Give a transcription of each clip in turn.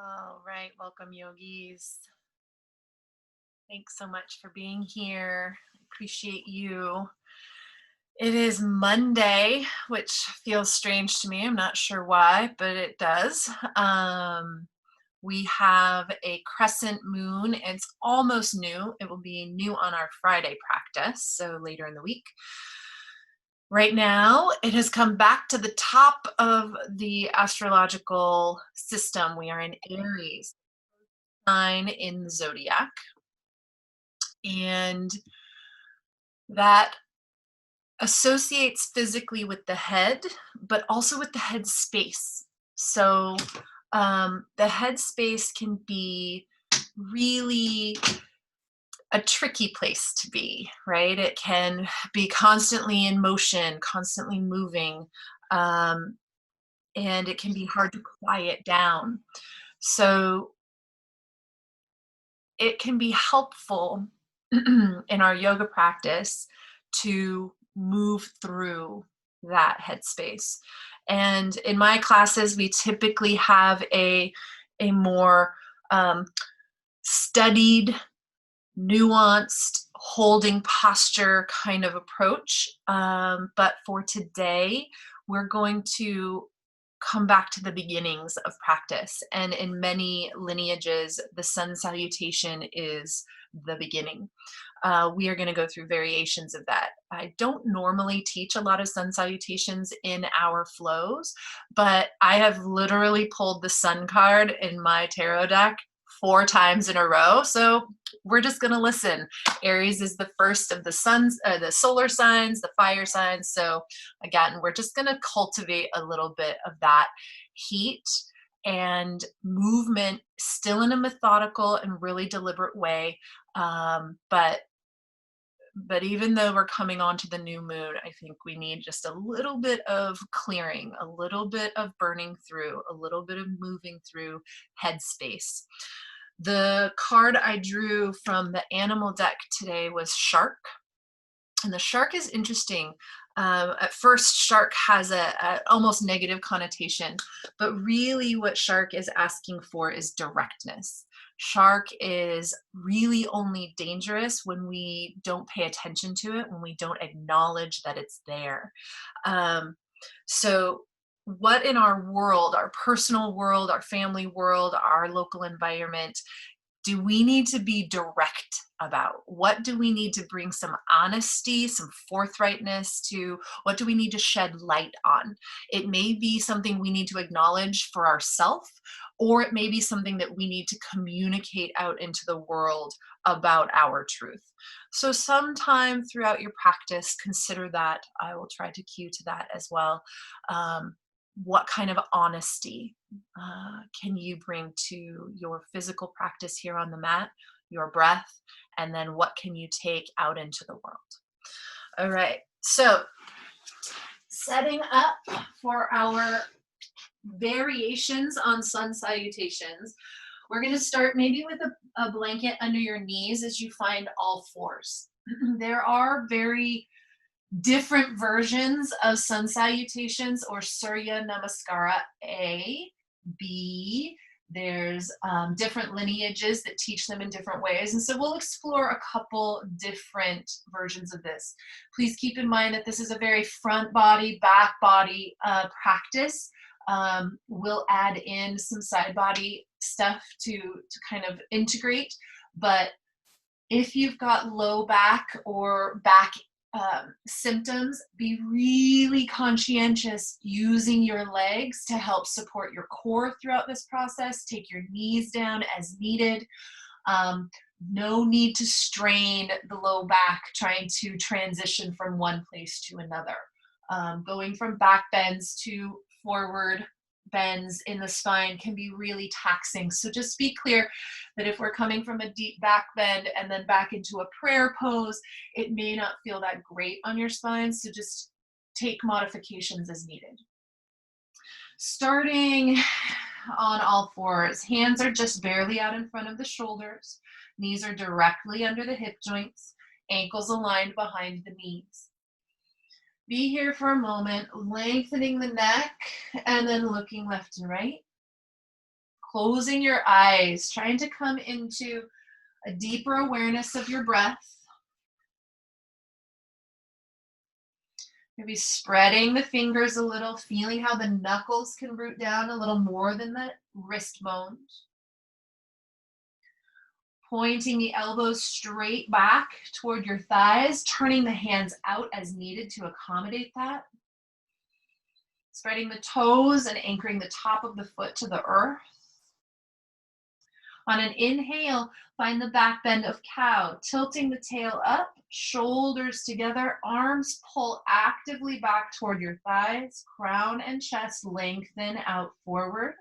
All right, welcome, yogis. Thanks so much for being here. I appreciate you. It is Monday, which feels strange to me. I'm not sure why, but it does. We have a crescent moon. It's almost new. It will be new on our Friday practice, so later in the week. Right now, it has come back to the top of the astrological system. We are in Aries, sign in the zodiac. And that associates physically with the head, but also with the head space. So the head space can be really a tricky place to be, right? It can be constantly in motion, constantly moving, um, and it can be hard to quiet down. So it can be helpful in our yoga practice to move through that headspace. And in my classes, we typically have a more studied, nuanced, holding posture kind of approach. But for today, we're going to come back to the beginnings of practice. And in many lineages, the sun salutation is the beginning. We are going to go through variations of that. I don't normally teach a lot of sun salutations in our flows, but I have literally pulled the sun card in my tarot deck 4 times in a row. So we're just going to listen. Aries is the first of the suns, the solar signs, the fire signs. So again, we're just going to cultivate a little bit of that heat and movement, still in a methodical and really deliberate way. But even though we're coming on to the new moon, I think we need just a little bit of clearing, a little bit of burning through, a little bit of moving through headspace. The card I drew from the animal deck today was shark. And the shark is interesting. At first, shark has a almost negative connotation, but really what shark is asking for is directness. Shark is really only dangerous when we don't pay attention to it, when we don't acknowledge that it's there. Um, so what in our world, our personal world, our family world, our local environment, do we need to be direct about? What do we need to bring some honesty, some forthrightness to? What do we need to shed light on? It may be something we need to acknowledge for ourselves, or it may be something that we need to communicate out into the world about our truth. So sometime throughout your practice, consider that. I will try to cue to that as well. What kind of honesty can you bring to your physical practice here on the mat, your breath, and then what can you take out into the world? All right, so setting up for our variations on sun salutations, we're going to start maybe with a blanket under your knees as you find all fours. There are very different versions of sun salutations or Surya Namaskara A, B. There's different lineages that teach them in different ways. And so we'll explore a couple different versions of this. Please keep in mind that this is a very front body, back body practice. We'll add in some side body stuff to kind of integrate. But if you've got low back or back symptoms, be really conscientious using your legs to help support your core throughout this process. Take your knees down as needed. No need to strain the low back trying to transition from one place to another. Going from back bends to forward bends in the spine can be really taxing. So just be clear that if we're coming from a deep back bend and then back into a prayer pose, it may not feel that great on your spine. So just take modifications as needed. Starting on all fours, hands are just barely out in front of the shoulders. Knees are directly under the hip joints, ankles aligned behind the knees. Be here for a moment, lengthening the neck and then looking left and right. Closing your eyes, trying to come into a deeper awareness of your breath. Maybe spreading the fingers a little, feeling how the knuckles can root down a little more than the wrist bones. Pointing the elbows straight back toward your thighs, turning the hands out as needed to accommodate that. Spreading the toes and anchoring the top of the foot to the earth. On an inhale, find the back bend of cow, tilting the tail up, shoulders together, arms pull actively back toward your thighs, crown and chest lengthen out forward.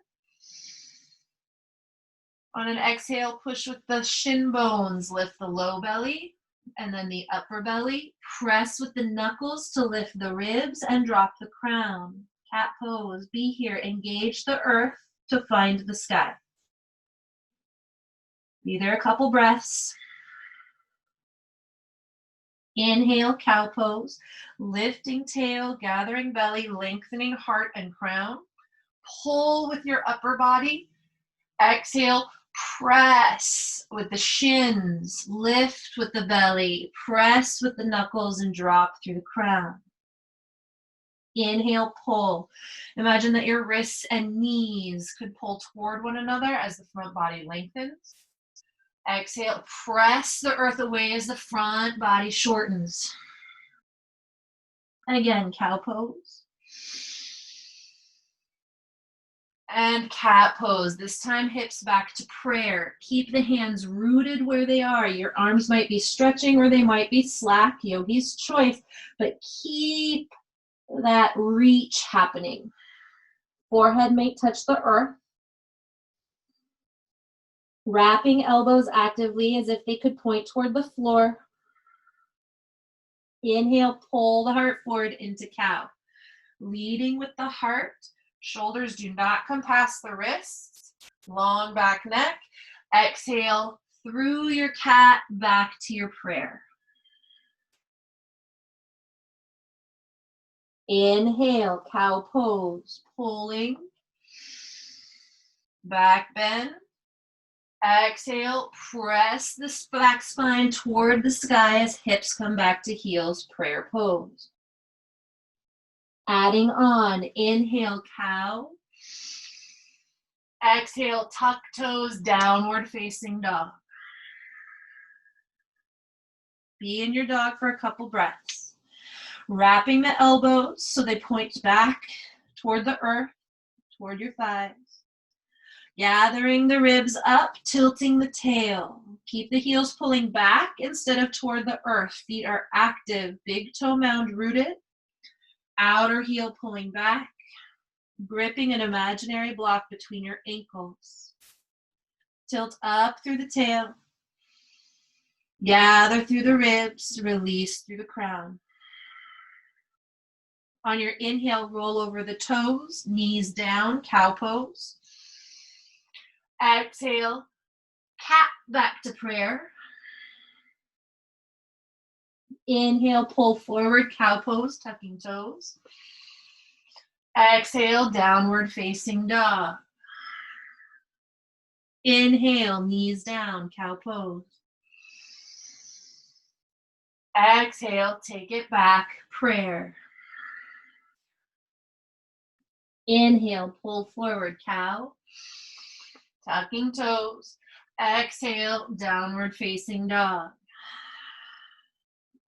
On an exhale, push with the shin bones, lift the low belly and then the upper belly. Press with the knuckles to lift the ribs and drop the crown. Cat pose, be here, engage the earth to find the sky. Be there a couple breaths. Inhale, cow pose, lifting tail, gathering belly, lengthening heart and crown. Pull with your upper body. Exhale, press with the shins, lift with the belly, press with the knuckles and drop through the crown. Inhale, pull. Imagine that your wrists and knees could pull toward one another as the front body lengthens. Exhale, press the earth away as the front body shortens. And again, cow pose. And cat pose. This time, hips back to prayer. Keep the hands rooted where they are. Your arms might be stretching or they might be slack, yogi's choice, but keep that reach happening. Forehead may touch the earth. Wrapping elbows actively as if they could point toward the floor. Inhale, pull the heart forward into cow. Leading with the heart. Shoulders do not come past the wrists. Long back neck. Exhale through your cat back to your prayer. Inhale, cow pose, pulling. Back bend. Exhale, press the back spine toward the sky as hips come back to heels, prayer pose. Adding on, inhale, cow. Exhale, tuck toes, downward facing dog. Be in your dog for a couple breaths. Wrapping the elbows so they point back toward the earth, toward your thighs. Gathering the ribs up, tilting the tail. Keep the heels pulling back instead of toward the earth. Feet are active, big toe mound rooted. Outer heel pulling back. Gripping an imaginary block between your ankles. Tilt up through the tail. Gather through the ribs, release through the crown. On your inhale, roll over the toes, knees down, cow pose. Exhale, cat back to prayer. Inhale, pull forward, cow pose, tucking toes. Exhale, downward facing dog. Inhale, knees down, cow pose. Exhale, take it back, prayer. Inhale, pull forward, cow. Tucking toes. Exhale, downward facing dog.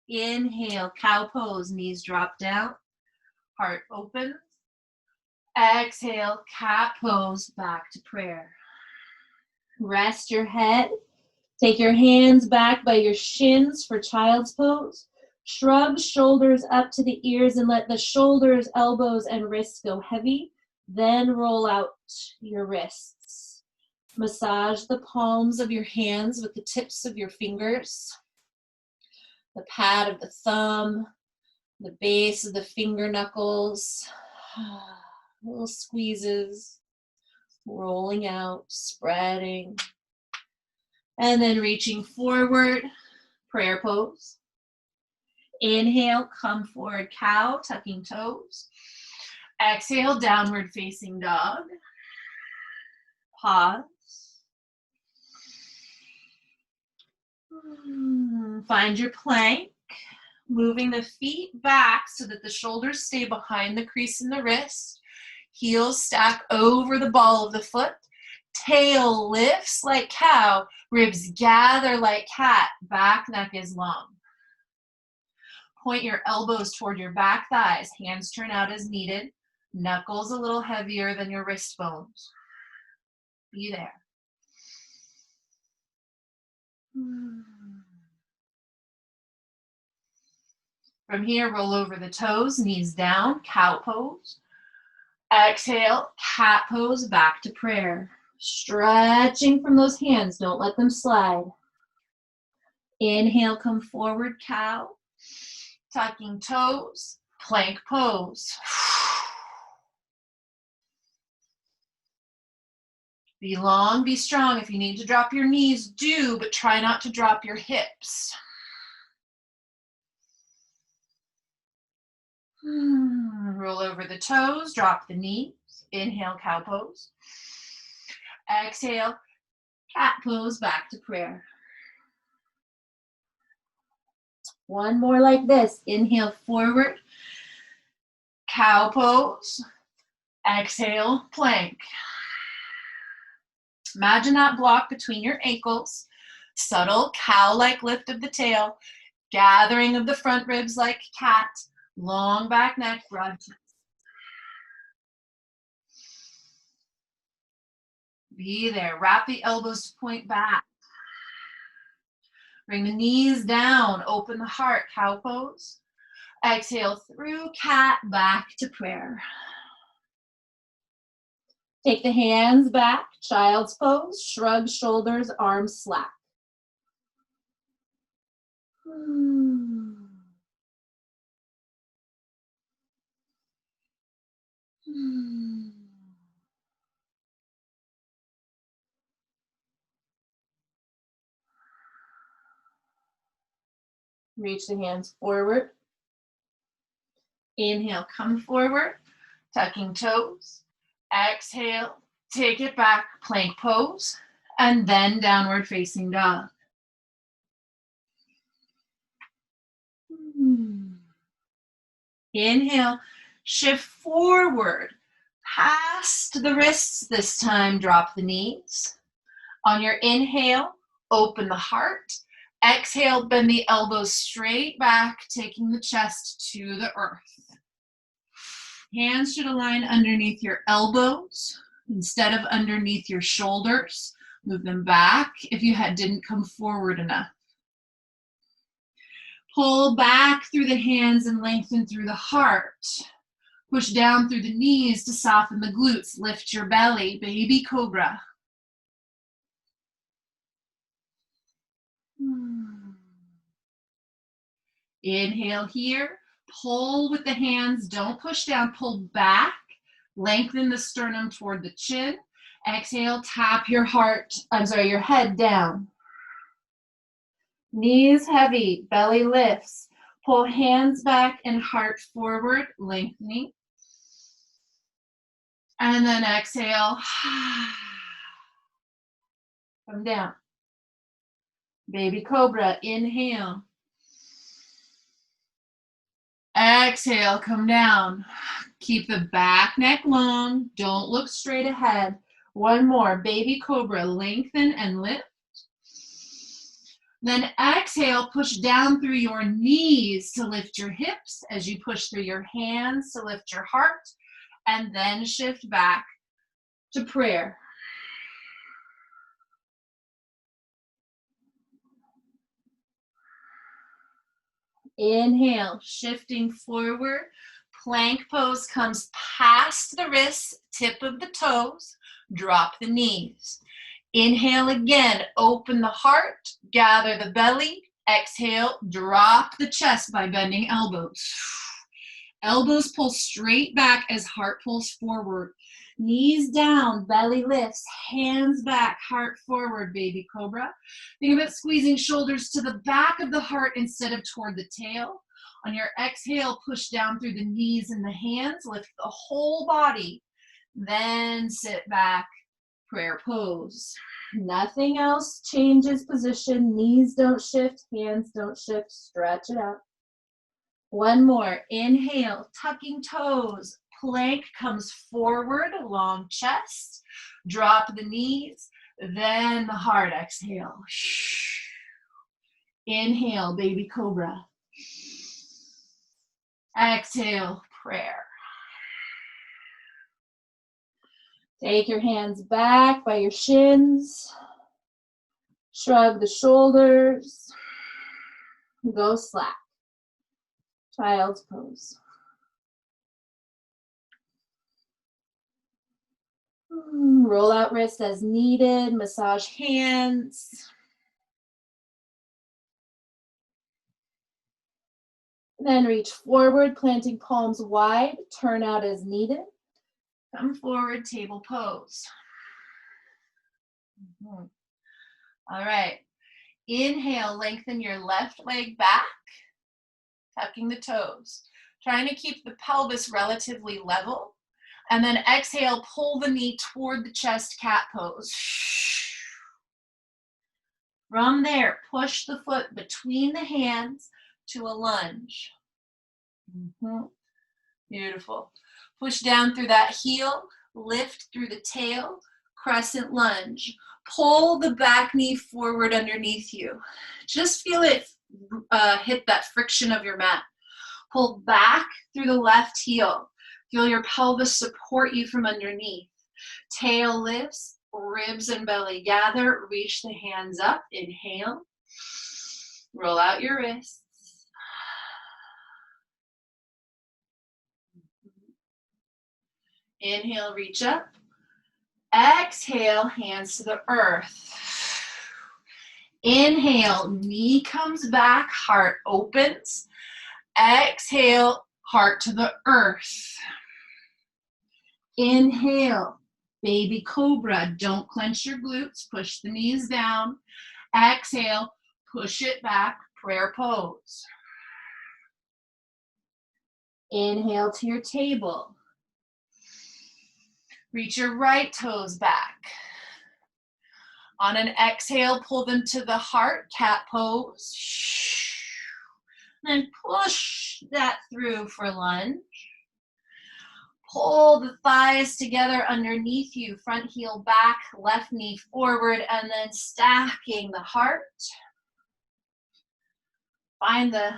Inhale, cow pose, knees drop down, heart opens. Exhale, cat pose, back to prayer. Rest your head. Take your hands back by your shins for child's pose. Shrug shoulders up to the ears and let the shoulders, elbows, and wrists go heavy. Then roll out your wrists. Massage the palms of your hands with the tips of your fingers. The pad of the thumb, the base of the finger knuckles. Little squeezes. Rolling out, spreading. And then reaching forward, prayer pose. Inhale, come forward, cow, tucking toes. Exhale, downward facing dog. Pause. Find your plank. Moving the feet back so that the shoulders stay behind the crease in the wrist. Heels stack over the ball of the foot. Tail lifts like cow. Ribs gather like cat. Back neck is long. Point your elbows toward your back thighs. Hands turn out as needed. Knuckles a little heavier than your wrist bones. Be there. From here, roll over the toes, knees down, cow pose. Exhale, cat pose, back to prayer. Stretching from those hands, don't let them slide. Inhale, come forward, cow. Tucking toes, plank pose. Be long, be strong. If you need to drop your knees, do, but try not to drop your hips. Roll over the toes, drop the knees. Inhale, cow pose. Exhale, cat pose, back to prayer. One more like this. Inhale, forward. Cow pose. Exhale, plank. Imagine that block between your ankles. Subtle cow-like lift of the tail. Gathering of the front ribs like cat. Long back neck, broad chest. Be there. Wrap the elbows to point back. Bring the knees down. Open the heart. Cow pose. Exhale through cat, back to prayer. Take the hands back. Child's pose. Shrug shoulders, arms slack. Reach the hands forward. Inhale, come forward, tucking toes. Exhale, take it back, plank pose, and then downward facing dog. Inhale, shift forward, past the wrists this time, drop the knees. On your inhale, open the heart. Exhale, bend the elbows straight back, taking the chest to the earth. Hands should align underneath your elbows instead of underneath your shoulders. Move them back if you didn't come forward enough. Pull back through the hands and lengthen through the heart. Push down through the knees to soften the glutes. Lift your belly, baby cobra. Inhale here. Pull with the hands, don't push down, pull back. Lengthen the sternum toward the chin. Exhale, tap your your head down. Knees heavy, belly lifts. Pull hands back and heart forward, lengthening. And then exhale. Come down. Baby cobra, inhale. Exhale, come down. Keep the back neck long. Don't look straight ahead. One more. Baby cobra, lengthen and lift. Then exhale, push down through your knees to lift your hips as you push through your hands to lift your heart. And then shift back to prayer. Inhale, shifting forward. Plank pose comes past the wrists, tip of the toes. Drop the knees. Inhale again, open the heart, gather the belly. Exhale, drop the chest by bending elbows. Elbows pull straight back as heart pulls forward. Knees down, belly lifts, hands back, heart forward, baby cobra. Think about squeezing shoulders to the back of the heart instead of toward the tail. On your exhale, push down through the knees and the hands, lift the whole body. Then sit back, prayer pose. Nothing else changes position. Knees don't shift, hands don't shift. Stretch it out. One more. Inhale, tucking toes. Plank comes forward, long chest. Drop the knees, then the heart. Exhale. Inhale, baby cobra. Exhale, prayer. Take your hands back by your shins. Shrug the shoulders. Go slack. Child's pose. Roll out wrists as needed. Massage hands. Then reach forward, planting palms wide. Turn out as needed. Come forward, table pose. All right. Inhale, lengthen your left leg back, tucking the toes. Trying to keep the pelvis relatively level. And then exhale, pull the knee toward the chest, cat pose. From there, push the foot between the hands to a lunge. Beautiful. Push down through that heel, lift through the tail, crescent lunge. Pull the back knee forward underneath you. Just feel it hit that friction of your mat. Pull back through the left heel. Feel your pelvis support you from underneath. Tail lifts, ribs and belly gather. Reach the hands up. Inhale. Roll out your wrists. Inhale, reach up. Exhale, hands to the earth. Inhale, knee comes back, heart opens. Exhale, heart to the earth. Inhale, baby cobra. Don't clench your glutes, push the knees down. Exhale, push it back, prayer pose. Inhale to your table. Reach your right toes back. On an exhale, pull them to the heart, cat pose. Then push that through for lunge. Pull the thighs together underneath you, front heel back, left knee forward, and then stacking the heart. Find the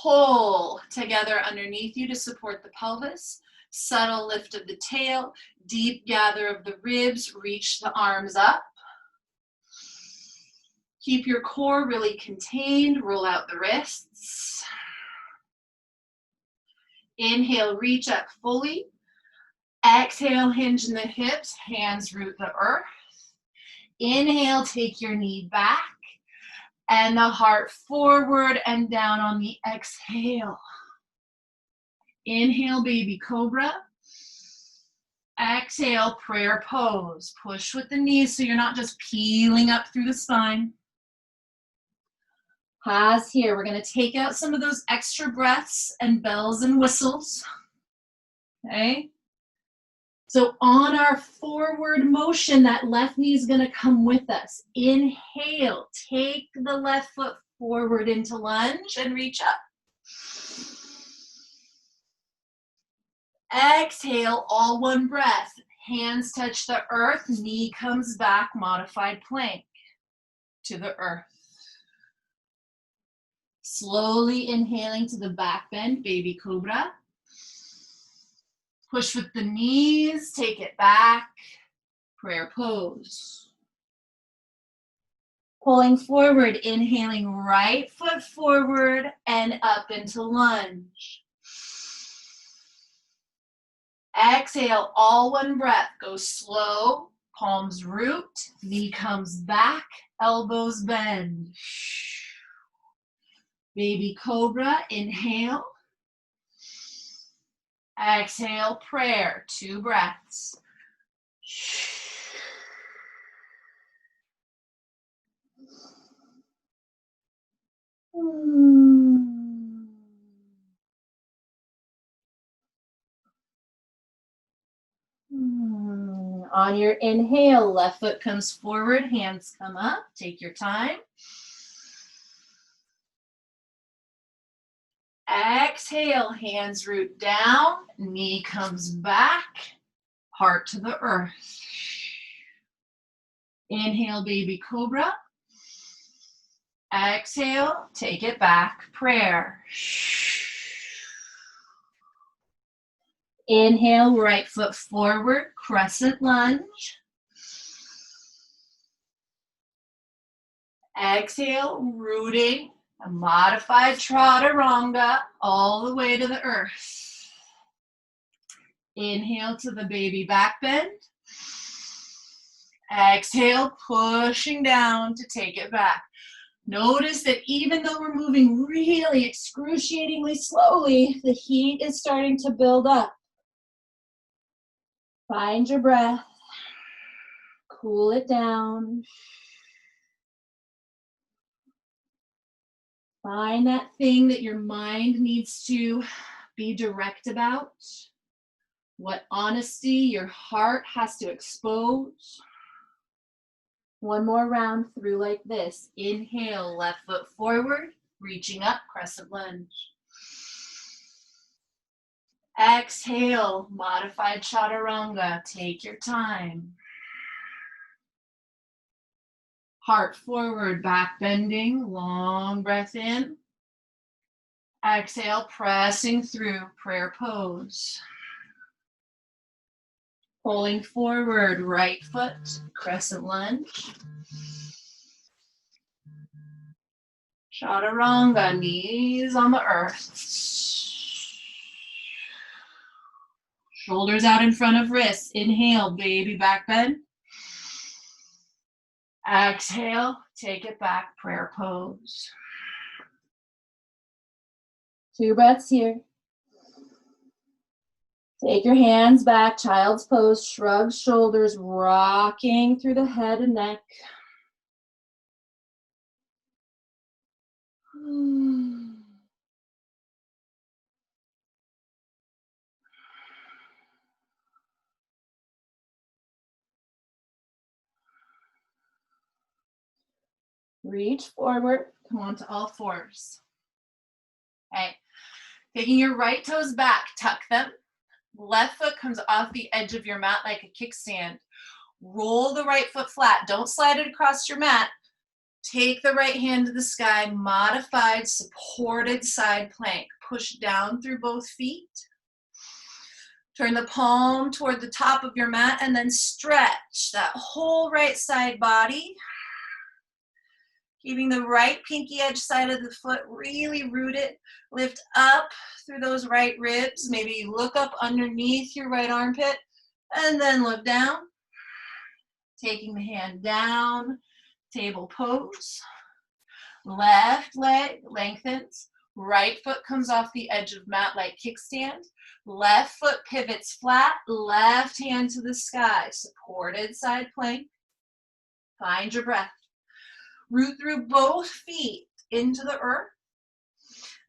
pull together underneath you to support the pelvis. Subtle lift of the tail, deep gather of the ribs, reach the arms up. Keep your core really contained, roll out the wrists. Inhale, reach up fully. Exhale, hinge in the hips, hands root the earth. Inhale, take your knee back and the heart forward and down on the exhale. Inhale, baby cobra. Exhale, prayer pose. Push with the knees so you're not just peeling up through the spine. Pause here. We're going to take out some of those extra breaths and bells and whistles. Okay? So on our forward motion, that left knee is going to come with us. Inhale, take the left foot forward into lunge and reach up. Exhale, all one breath. Hands touch the earth, knee comes back, modified plank to the earth. Slowly inhaling to the back bend, baby cobra. Push with the knees, take it back, prayer pose. Pulling forward, inhaling right foot forward and up into lunge. Exhale, all one breath. Go slow, palms root, knee comes back, elbows bend. Baby cobra, inhale. Exhale, prayer, 2 breaths. On your inhale, left foot comes forward, hands come up. Take your time. Exhale, hands root down, knee comes back, heart to the earth. Inhale, baby cobra. Exhale, take it back, prayer. Inhale, right foot forward, crescent lunge. Exhale, rooting, a modified chaturanga all the way to the earth. Inhale to the baby back bend. Exhale, pushing down to take it back. Notice that even though we're moving really excruciatingly slowly, the heat is starting to build up. Find your breath. Cool it down. Find that thing that your mind needs to be direct about. What honesty your heart has to expose. One more round through like this. Inhale, left foot forward, reaching up, crescent lunge. Exhale, modified chaturanga. Take your time. Heart forward, back bending, long breath in. Exhale, pressing through, prayer pose. Pulling forward, right foot, crescent lunge. Chaturanga, knees on the earth. Shoulders out in front of wrists. Inhale, baby back bend. Exhale, take it back, prayer pose. 2 breaths here. Take your hands back, child's pose, shrug shoulders, rocking through the head and neck. Reach forward, come on to all fours. Okay, taking your right toes back, tuck them. Left foot comes off the edge of your mat like a kickstand. Roll the right foot flat. Don't slide it across your mat. Take the right hand to the sky, modified, supported side plank. Push down through both feet. Turn the palm toward the top of your mat and then stretch that whole right side body. Keeping the right pinky edge side of the foot really rooted. Lift up through those right ribs. Maybe look up underneath your right armpit and then look down. Taking the hand down, table pose. Left leg lengthens. Right foot comes off the edge of mat like kickstand. Left foot pivots flat. Left hand to the sky. Supported side plank. Find your breath. Root through both feet into the earth.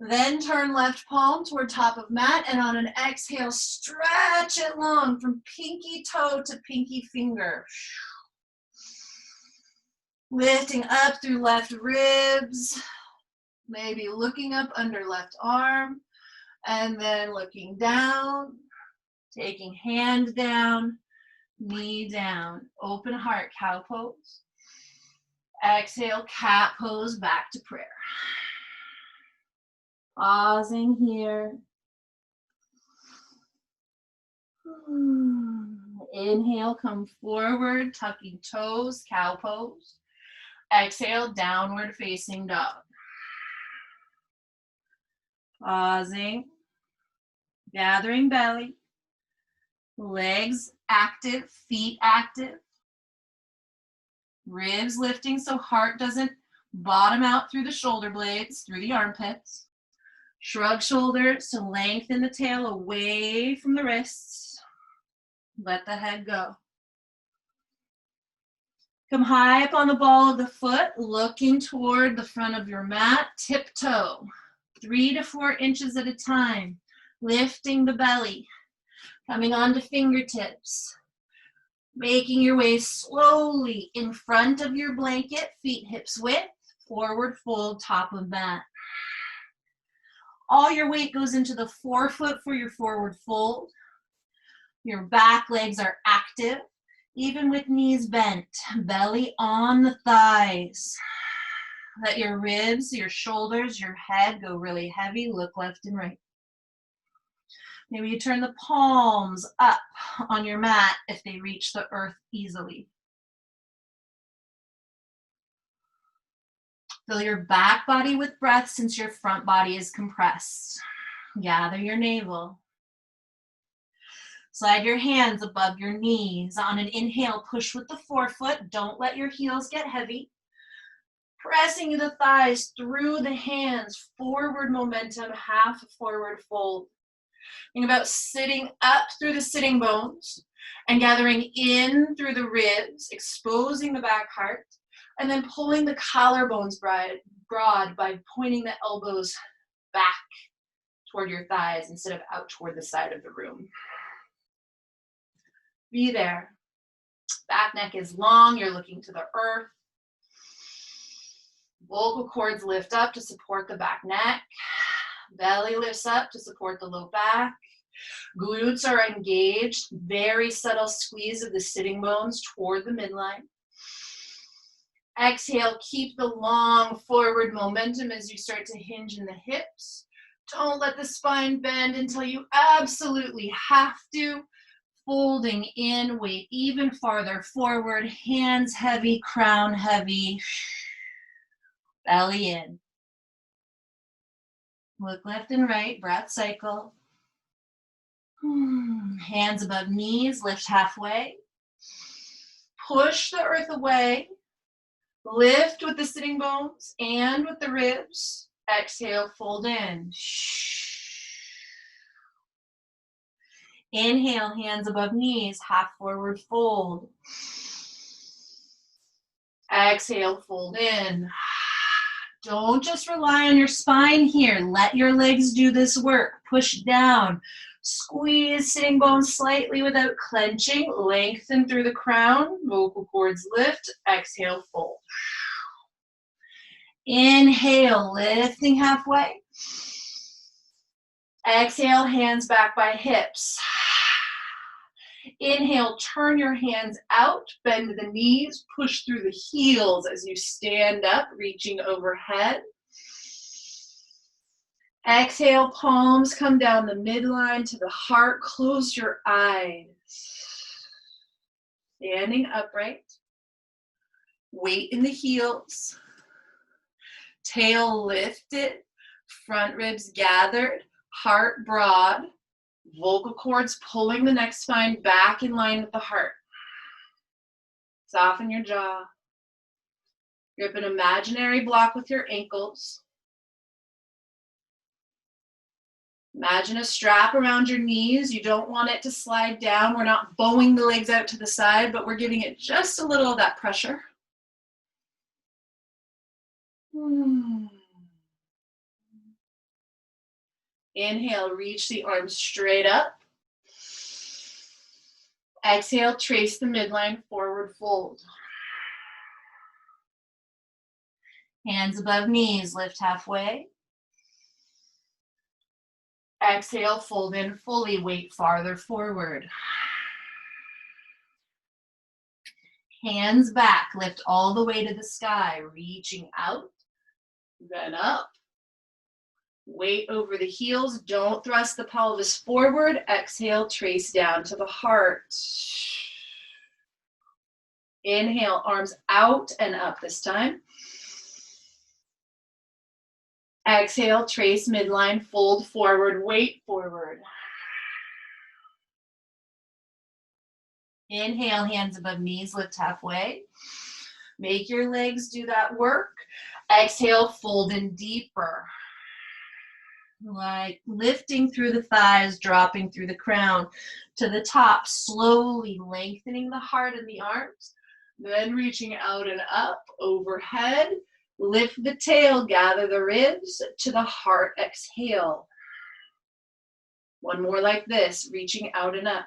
Then turn left palm toward top of mat, and on an exhale, stretch it long from pinky toe to pinky finger. Lifting up through left ribs, maybe looking up under left arm, and then looking down, taking hand down, knee down, open heart, cow pose. Exhale, cat pose, back to prayer. Pausing here. Inhale, come forward, tucking toes, cow pose. Exhale, downward facing dog. Pausing, gathering belly, legs active, feet active. Ribs lifting so heart doesn't bottom out through the shoulder blades, through the armpits. Shrug shoulders to lengthen the tail away from the wrists. Let the head go. Come high up on the ball of the foot, looking toward the front of your mat. Tiptoe, 3 to 4 inches at a time. Lifting the belly. Coming onto fingertips. Making your way slowly in front of your blanket, feet hips width, forward fold, top of mat. All your weight goes into the forefoot for your forward fold. Your back legs are active, even with knees bent, belly on the thighs. Let your ribs, your shoulders, your head go really heavy. Look left and right. Maybe you turn the palms up on your mat if they reach the earth easily. Fill your back body with breath since your front body is compressed. Gather your navel. Slide your hands above your knees. On an inhale, push with the forefoot. Don't let your heels get heavy. Pressing the thighs through the hands, forward momentum, half forward fold. Think about sitting up through the sitting bones and gathering in through the ribs, exposing the back heart, and then pulling the collarbones broad by pointing the elbows back toward your thighs instead of out toward the side of the room. Be there. Back neck is long, you're looking to the earth. Vocal cords lift up to support the back neck. Belly lifts up to support the low back. Glutes are engaged. Very subtle squeeze of the sitting bones toward the midline. Exhale, keep the long forward momentum as you start to hinge in the hips. Don't let the spine bend until you absolutely have to. Folding in, weight even farther forward, hands heavy, crown heavy. Belly in. Look left and right, breath cycle. Hands above knees, lift halfway. Push the earth away. Lift with the sitting bones and with the ribs. Exhale, fold in. Inhale, hands above knees, half forward fold. Exhale, fold in. Don't just rely on your spine here. Let your legs do this work. Push down. Squeeze sitting bones slightly without clenching. Lengthen through the crown. Vocal cords lift. Exhale, fold. Inhale, lifting halfway. Exhale, hands back by hips. Inhale, turn your hands out, bend the knees, push through the heels as you stand up, reaching overhead. Exhale, palms come down the midline to the heart. Close your eyes. Standing upright. Weight in the heels. Tail lifted. Front ribs gathered. Heart broad. Vocal cords pulling the neck spine back in line with the heart. Soften your jaw. Grip an imaginary block with your ankles. Imagine a strap around your knees. You don't want it to slide down. We're not bowing the legs out to the side, but we're giving it just a little of that pressure. Inhale, reach the arms straight up. Exhale, trace the midline, forward fold. Hands above knees, lift halfway. Exhale, fold in fully, weight farther forward. Hands back, lift all the way to the sky, reaching out, then up. Weight over the heels, don't thrust the pelvis forward. Exhale, trace down to the heart. Inhale, arms out and up this time. Exhale, trace midline, fold forward, weight forward. Inhale, hands above knees, lift halfway. Make your legs do that work. Exhale, fold in deeper. Like lifting through the thighs, dropping through the crown to the top, slowly lengthening the heart and the arms, then reaching out and up, overhead. Lift the tail, gather the ribs to the heart, exhale. One more like this, reaching out and up.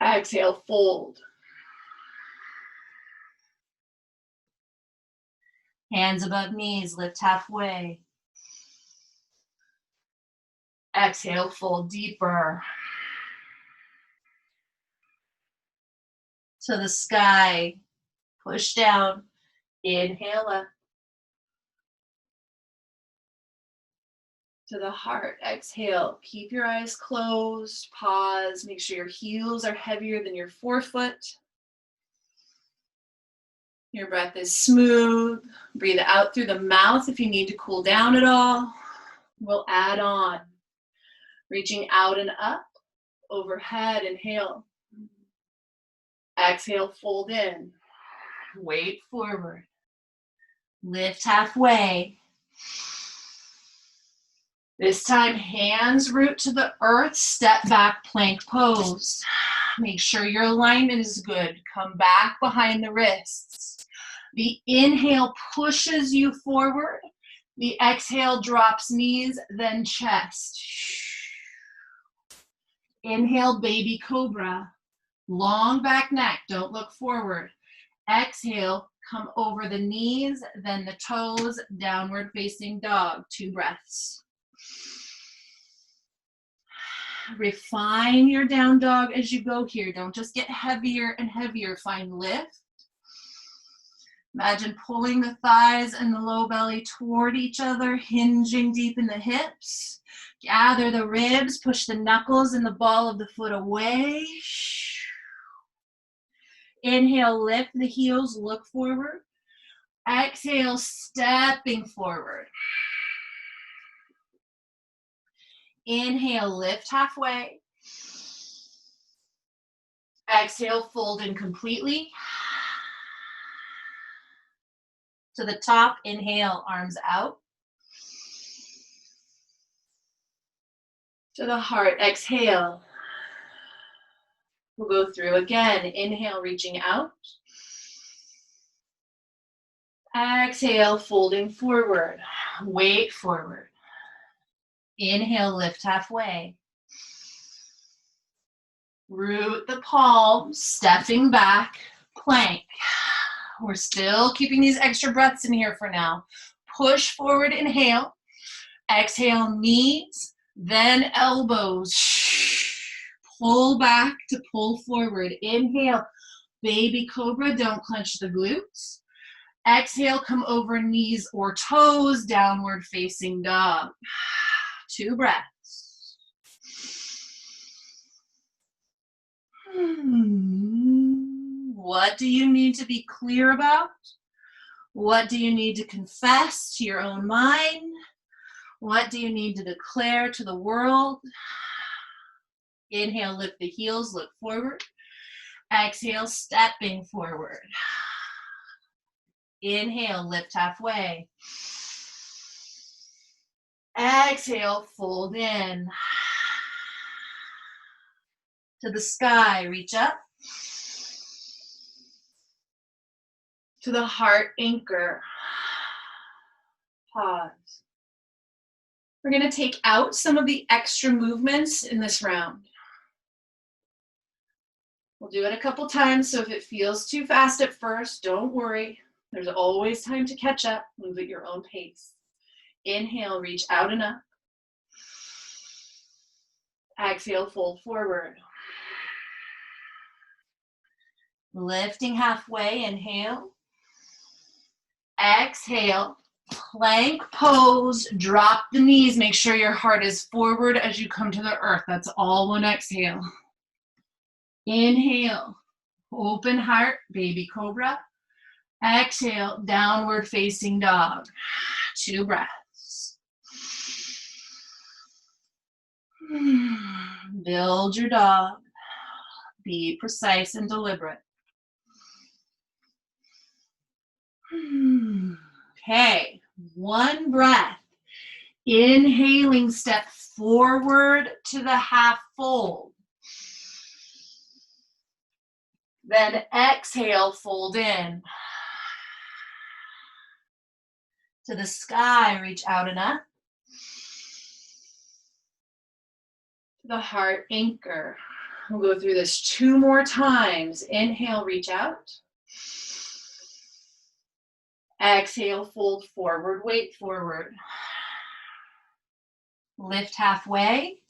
Exhale, fold. Hands above knees, lift halfway. Exhale, fold deeper. To the sky, push down. Inhale up. To the heart, exhale. Keep your eyes closed, pause. Make sure your heels are heavier than your forefoot. Your breath is smooth. Breathe out through the mouth if you need to cool down at all. We'll add on. Reaching out and up, overhead, inhale. Exhale, fold in. Weight forward. Lift halfway. This time, hands root to the earth, step back, plank pose. Make sure your alignment is good. Come back behind the wrists. The inhale pushes you forward. The exhale drops knees, then chest. Inhale, baby cobra. Long back neck, don't look forward. Exhale, come over the knees, then the toes, downward facing dog. 2 breaths. Refine your down dog as you go here. Don't just get heavier and heavier. Find lift. Imagine pulling the thighs and the low belly toward each other, hinging deep in the hips. Gather the ribs, push the knuckles and the ball of the foot away. Inhale, lift the heels, look forward. Exhale, stepping forward. Inhale, lift halfway. Exhale, fold in completely. To the top, inhale, arms out. To the heart, exhale. We'll go through again. Inhale, reaching out. Exhale, folding forward. Weight forward. Inhale, lift halfway. Root the palms, stepping back, plank. We're still keeping these extra breaths in here for now. Push forward, inhale. Exhale, knees, then elbows. Pull back to pull forward. Inhale, baby cobra, don't clench the glutes. Exhale, come over knees or toes, downward facing dog. 2 breaths. What do you need to be clear about? What do you need to confess to your own mind? What do you need to declare to the world? Inhale, lift the heels, look forward. Exhale, stepping forward. Inhale, lift halfway. Exhale, fold in. To the sky, reach up. To the heart, anchor. Pause. We're going to take out some of the extra movements in this round. We'll do it a couple times, so if it feels too fast at first, don't worry. There's always time to catch up. Move at your own pace. Inhale, reach out and up. Exhale, fold forward. Lifting halfway, inhale. Exhale, plank pose, drop the knees. Make sure your heart is forward as you come to the earth. That's all one exhale. Inhale, open heart, baby cobra. Exhale, downward facing dog. 2 breaths. Build your dog. Be precise and deliberate. Okay, 1 breath. Inhaling, step forward to the half fold. Then exhale, fold in. To the sky, reach out and up. To the heart, anchor. We'll go through this 2 more times. Inhale, reach out. Exhale, fold forward, weight forward. Lift halfway.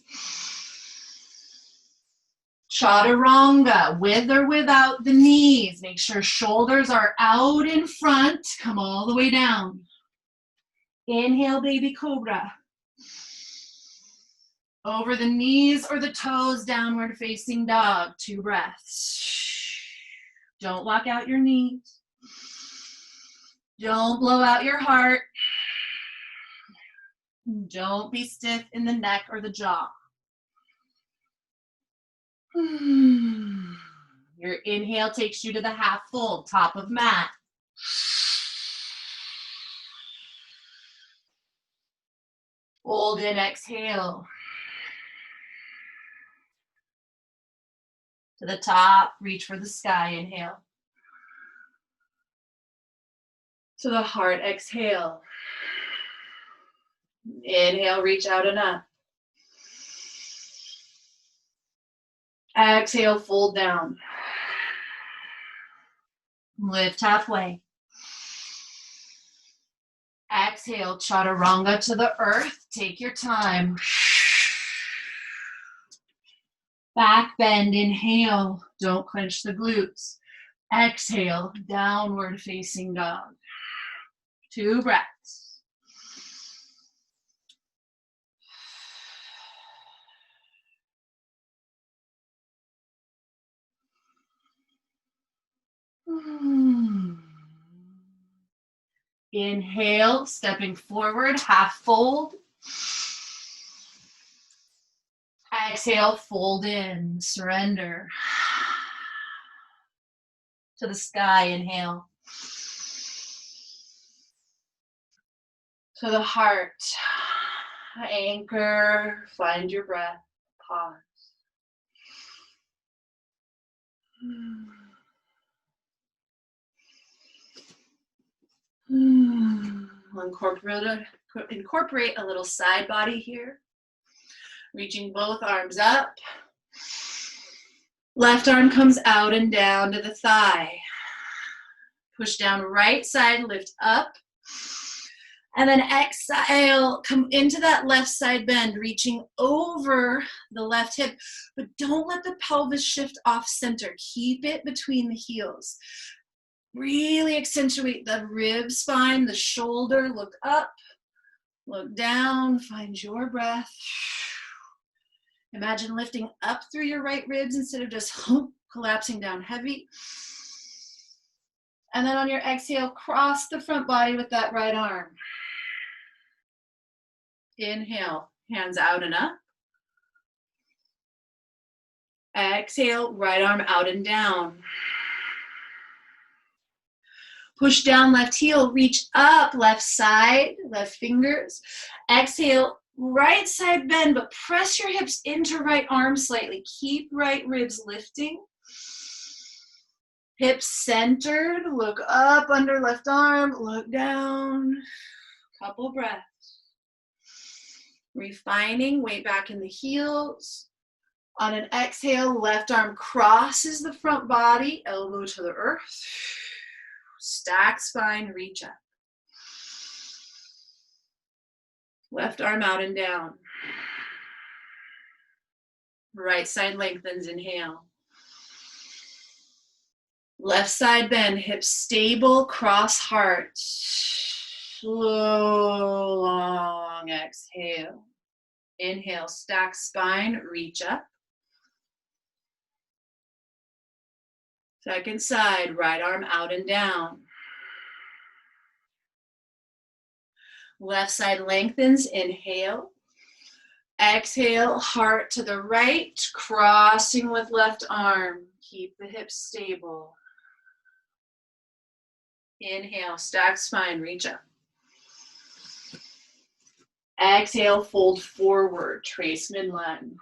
Chaturanga, with or without the knees. Make sure shoulders are out in front. Come all the way down. Inhale, baby cobra. Over the knees or the toes, downward facing dog. 2 breaths. Don't lock out your knees. Don't blow out your heart. Don't be stiff in the neck or the jaw. Your inhale takes you to the half fold, top of mat. Hold in, exhale. To the top, reach for the sky, inhale. To the heart, exhale. Inhale, reach out and up. Exhale, fold down. Lift halfway. Exhale, chaturanga to the earth. Take your time. Back bend, inhale. Don't clench the glutes. Exhale, downward facing dog. 2 breaths. Inhale, stepping forward, half fold. Exhale, fold in, surrender. To the sky, inhale. To the heart, anchor, find your breath, pause. Incorporate a little side body here. Reaching both arms up. Left arm comes out and down to the thigh. Push down right side, lift up. And then exhale, come into that left side bend, reaching over the left hip. But don't let the pelvis shift off center. Keep it between the heels. Really accentuate the rib spine, the shoulder. Look up, look down, find your breath. Imagine lifting up through your right ribs instead of just collapsing down heavy. And then on your exhale, cross the front body with that right arm. Inhale, hands out and up. Exhale, right arm out and down. Push down left heel, reach up, left side, left fingers. Exhale, right side bend, but press your hips into right arm slightly. Keep right ribs lifting. Hips centered, look up under left arm, look down. Couple breaths. Refining, weight back in the heels. On an exhale, left arm crosses the front body, elbow to the earth. Stack spine, reach up. Left arm out and down. Right side lengthens, inhale. Left side bend, hips stable, cross heart. Slow, long exhale. Inhale, stack spine, reach up. Second side, right arm out and down. Left side lengthens, inhale. Exhale, heart to the right, crossing with left arm. Keep the hips stable. Inhale, stack spine, reach up. Exhale, fold forward, trace midline.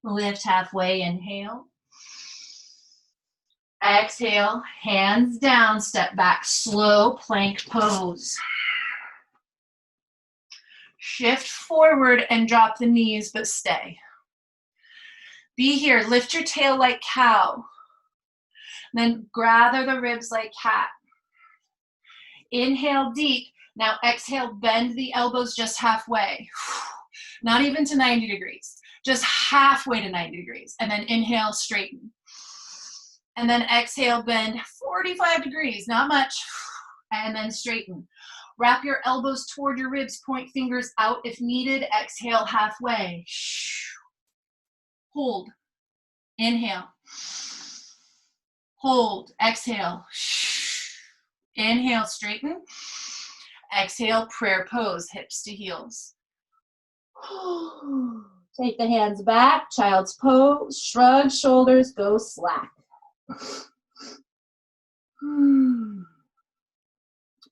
Lift halfway, inhale. Exhale, hands down, step back, slow plank pose. Shift forward and drop the knees, but stay. Be here. Lift your tail like cow. Then gather the ribs like cat. Inhale deep. Now exhale, bend the elbows just halfway. Not even to 90 degrees. Just halfway to 90 degrees. And then inhale, straighten. And then exhale, bend 45 degrees, not much. And then straighten. Wrap your elbows toward your ribs, point fingers out if needed. Exhale, halfway. Hold. Inhale. Hold. Exhale. Inhale, straighten. Exhale, prayer pose, hips to heels. Take the hands back, child's pose, shrug, shoulders, go slack.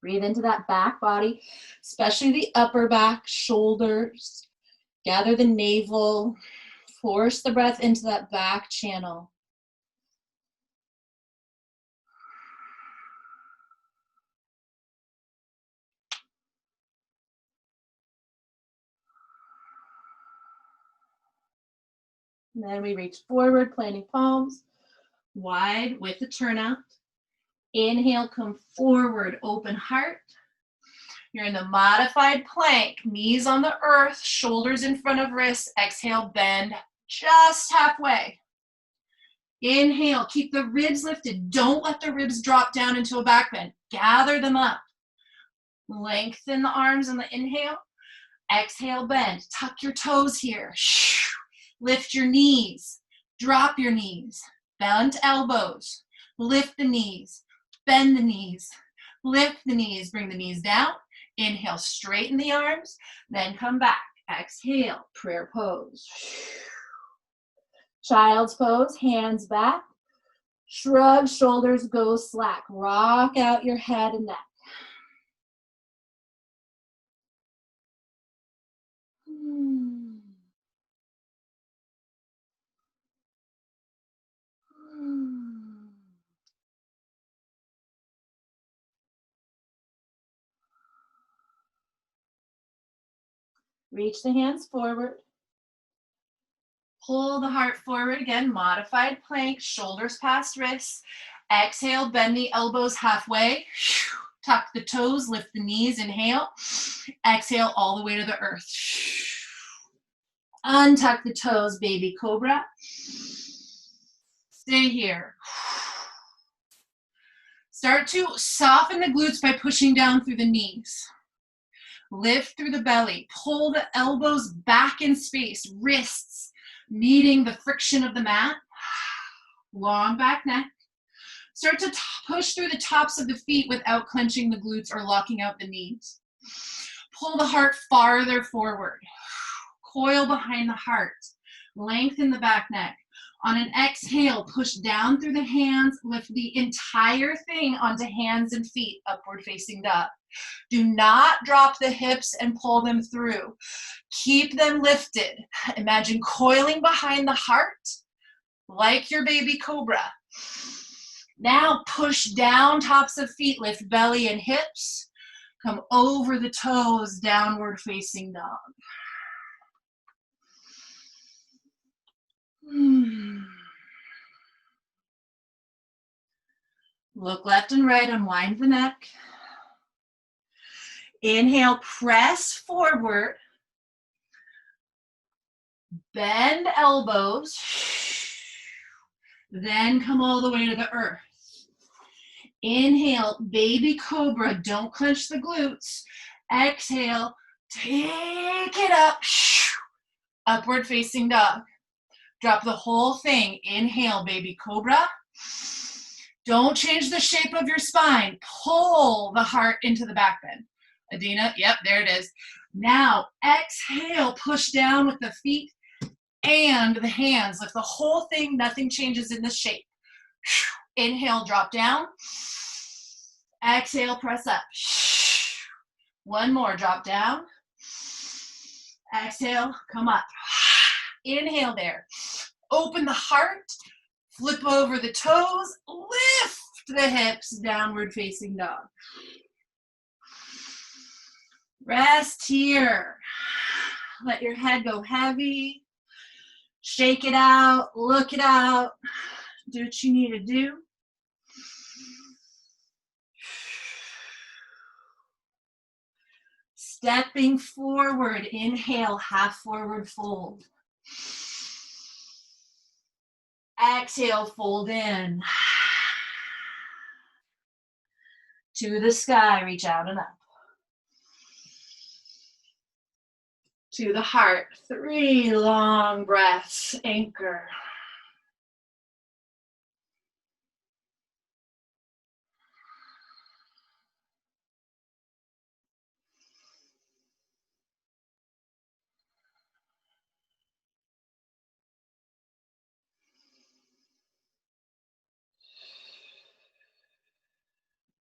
Breathe into that back body, especially the upper back, shoulders. Gather the navel, force the breath into that back channel. And then we reach forward, planting palms, wide with the turnout. Inhale, come forward, open heart. You're in the modified plank, knees on the earth, shoulders in front of wrists. Exhale, bend just halfway. Inhale, keep the ribs lifted. Don't let the ribs drop down into a back bend. Gather them up. Lengthen the arms on the inhale. Exhale, bend. Tuck your toes here. Lift your knees. Drop your knees. Bent elbows. Lift the knees. Bend the knees. Lift the knees. Bring the knees down. Inhale, straighten the arms. Then come back. Exhale, prayer pose. Child's pose, hands back. Shrug, shoulders go slack. Rock out your head and neck. Reach the hands forward. Pull the heart forward again, modified plank, shoulders past wrists. Exhale, bend the elbows halfway. Tuck the toes, lift the knees, inhale. Exhale all the way to the earth. Untuck the toes, baby cobra. Stay here. Start to soften the glutes by pushing down through the knees. Lift through the belly. Pull the elbows back in space. Wrists meeting the friction of the mat. Long back neck. Start to push through the tops of the feet without clenching the glutes or locking out the knees. Pull the heart farther forward. Coil behind the heart. Lengthen the back neck. On an exhale, push down through the hands. Lift the entire thing onto hands and feet, upward facing dog. Do not drop the hips and pull them through. Keep them lifted. Imagine coiling behind the heart like your baby cobra. Now push down tops of feet, lift belly and hips. Come over the toes, downward facing dog. Look left and right, unwind the neck. Inhale, press forward. Bend elbows. Then come all the way to the earth. Inhale, baby cobra. Don't clench the glutes. Exhale, take it up. Upward facing dog. Drop the whole thing. Inhale, baby cobra. Don't change the shape of your spine. Pull the heart into the back bend. Adina, yep, there it is. Now, exhale, push down with the feet and the hands. Lift the whole thing, nothing changes in the shape. Inhale, drop down. Exhale, press up. One more, drop down. Exhale, come up. Inhale there. Open the heart. Flip over the toes. Lift the hips, downward facing dog. Rest here. Let your head go heavy. Shake it out, look it out, do what you need to do. Stepping forward, inhale, half forward fold. Exhale, fold in. To the sky, reach out and up. To the heart, 3 long breaths, anchor.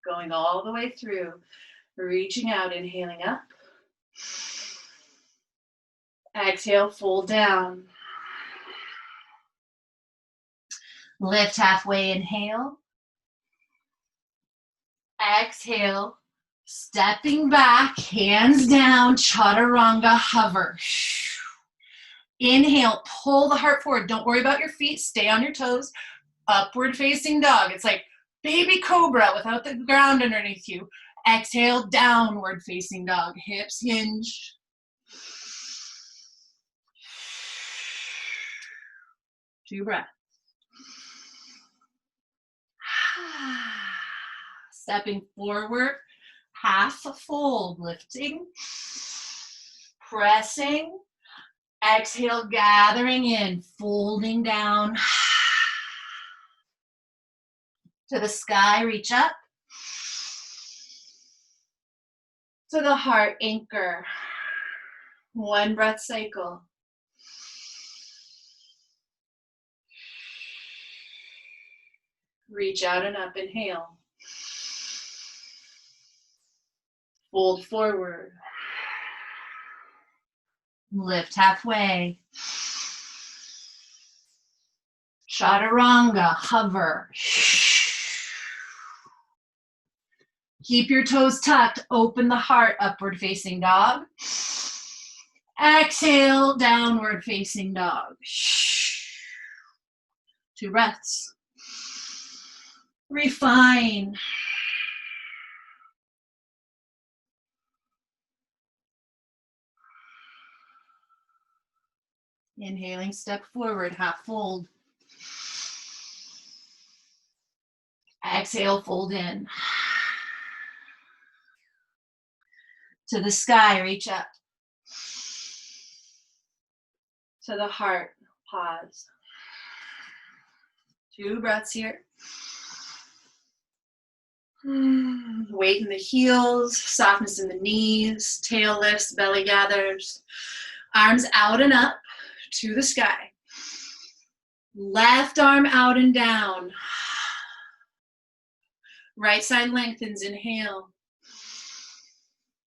Going all the way through, reaching out, inhaling up. Exhale, fold down. Lift halfway, inhale. Exhale, stepping back, hands down, chaturanga, hover. Inhale, pull the heart forward. Don't worry about your feet, stay on your toes. Upward facing dog. It's like baby cobra without the ground underneath you. Exhale, downward facing dog. Hips hinge. 2 breaths. Stepping forward, half a fold, lifting, pressing. Exhale, gathering in, folding down. To the sky, reach up. To the heart, anchor. 1 breath cycle. Reach out and up, inhale. Fold forward. Lift halfway. Chaturanga, hover. Keep your toes tucked, open the heart, upward facing dog. Exhale, downward facing dog. 2 breaths. Refine. Inhaling, step forward, half fold. Exhale, fold in. To the sky, reach up. To the heart, pause. 2 breaths here. Weight in the heels, softness in the knees, tail lifts, belly gathers. Arms out and up to the sky. Left arm out and down. Right side lengthens, inhale.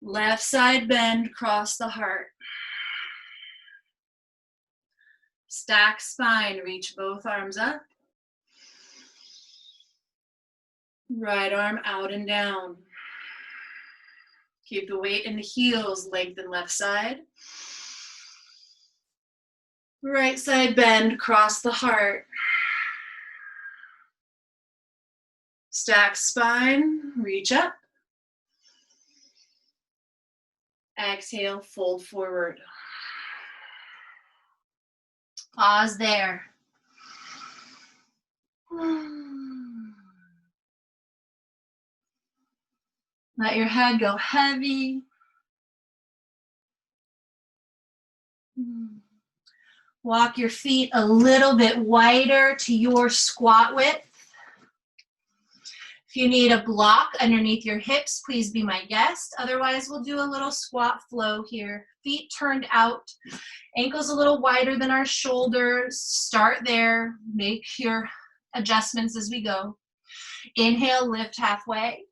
Left side bend, cross the heart. Stack spine, reach both arms up. Right arm out and down. Keep the weight in the heels, lengthen left side. Right side bend, cross the heart. Stack spine, reach up. Exhale, fold forward. Pause there. Let your head go heavy. Walk your feet a little bit wider to your squat width. If you need a block underneath your hips, please be my guest. Otherwise, we'll do a little squat flow here. Feet turned out, ankles a little wider than our shoulders. Start there, make your adjustments as we go. Inhale, lift halfway.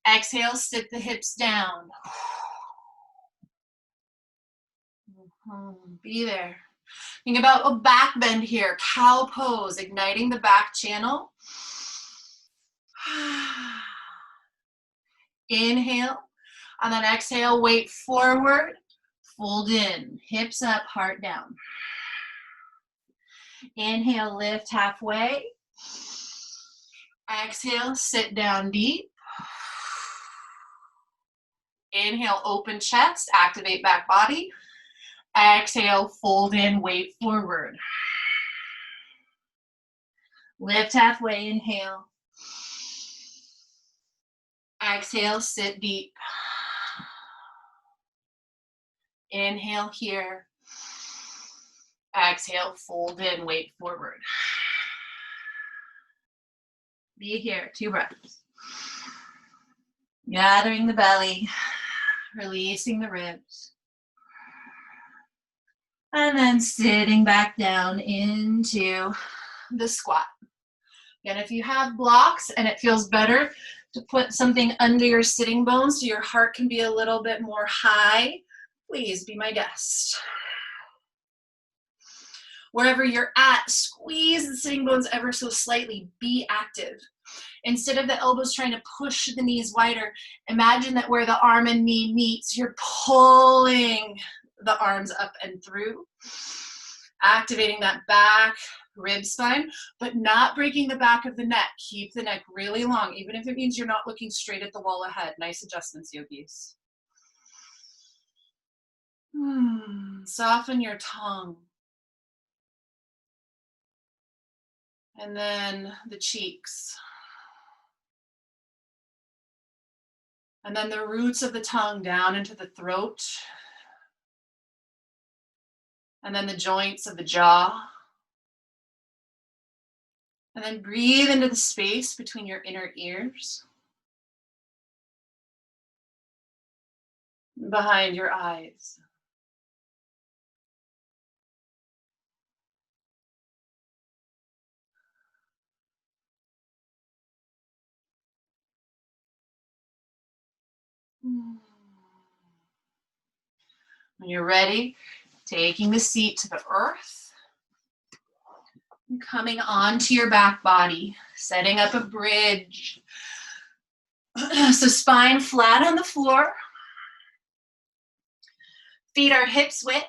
Exhale, sit the hips down. Be there. Think about a back bend here, cow pose, igniting the back channel. Inhale, and then exhale, weight forward, fold in, hips up, heart down. Inhale, lift halfway. Exhale, sit down deep. Inhale, open chest, activate back body. Exhale, fold in, weight forward. Lift halfway, inhale. Exhale, sit deep. Inhale here. Exhale, fold in, weight forward. Be here, 2 breaths. Gathering the belly, releasing the ribs. And then sitting back down into the squat. Again, if you have blocks and it feels better to put something under your sitting bones so your heart can be a little bit more high, please be my guest. Wherever you're at, squeeze the sitting bones ever so slightly. Be active. Instead of the elbows trying to push the knees wider, imagine that where the arm and knee meets, you're pulling the arms up and through, activating that back rib spine, but not breaking the back of the neck. Keep the neck really long, even if it means you're not looking straight at the wall ahead. Nice adjustments, yogis. Soften your tongue. And then the cheeks. And then the roots of the tongue down into the throat. And then the joints of the jaw. And then breathe into the space between your inner ears. Behind your eyes. When you're ready, taking the seat to the earth. And coming onto your back body, setting up a bridge. So spine flat on the floor. Feet are hips width.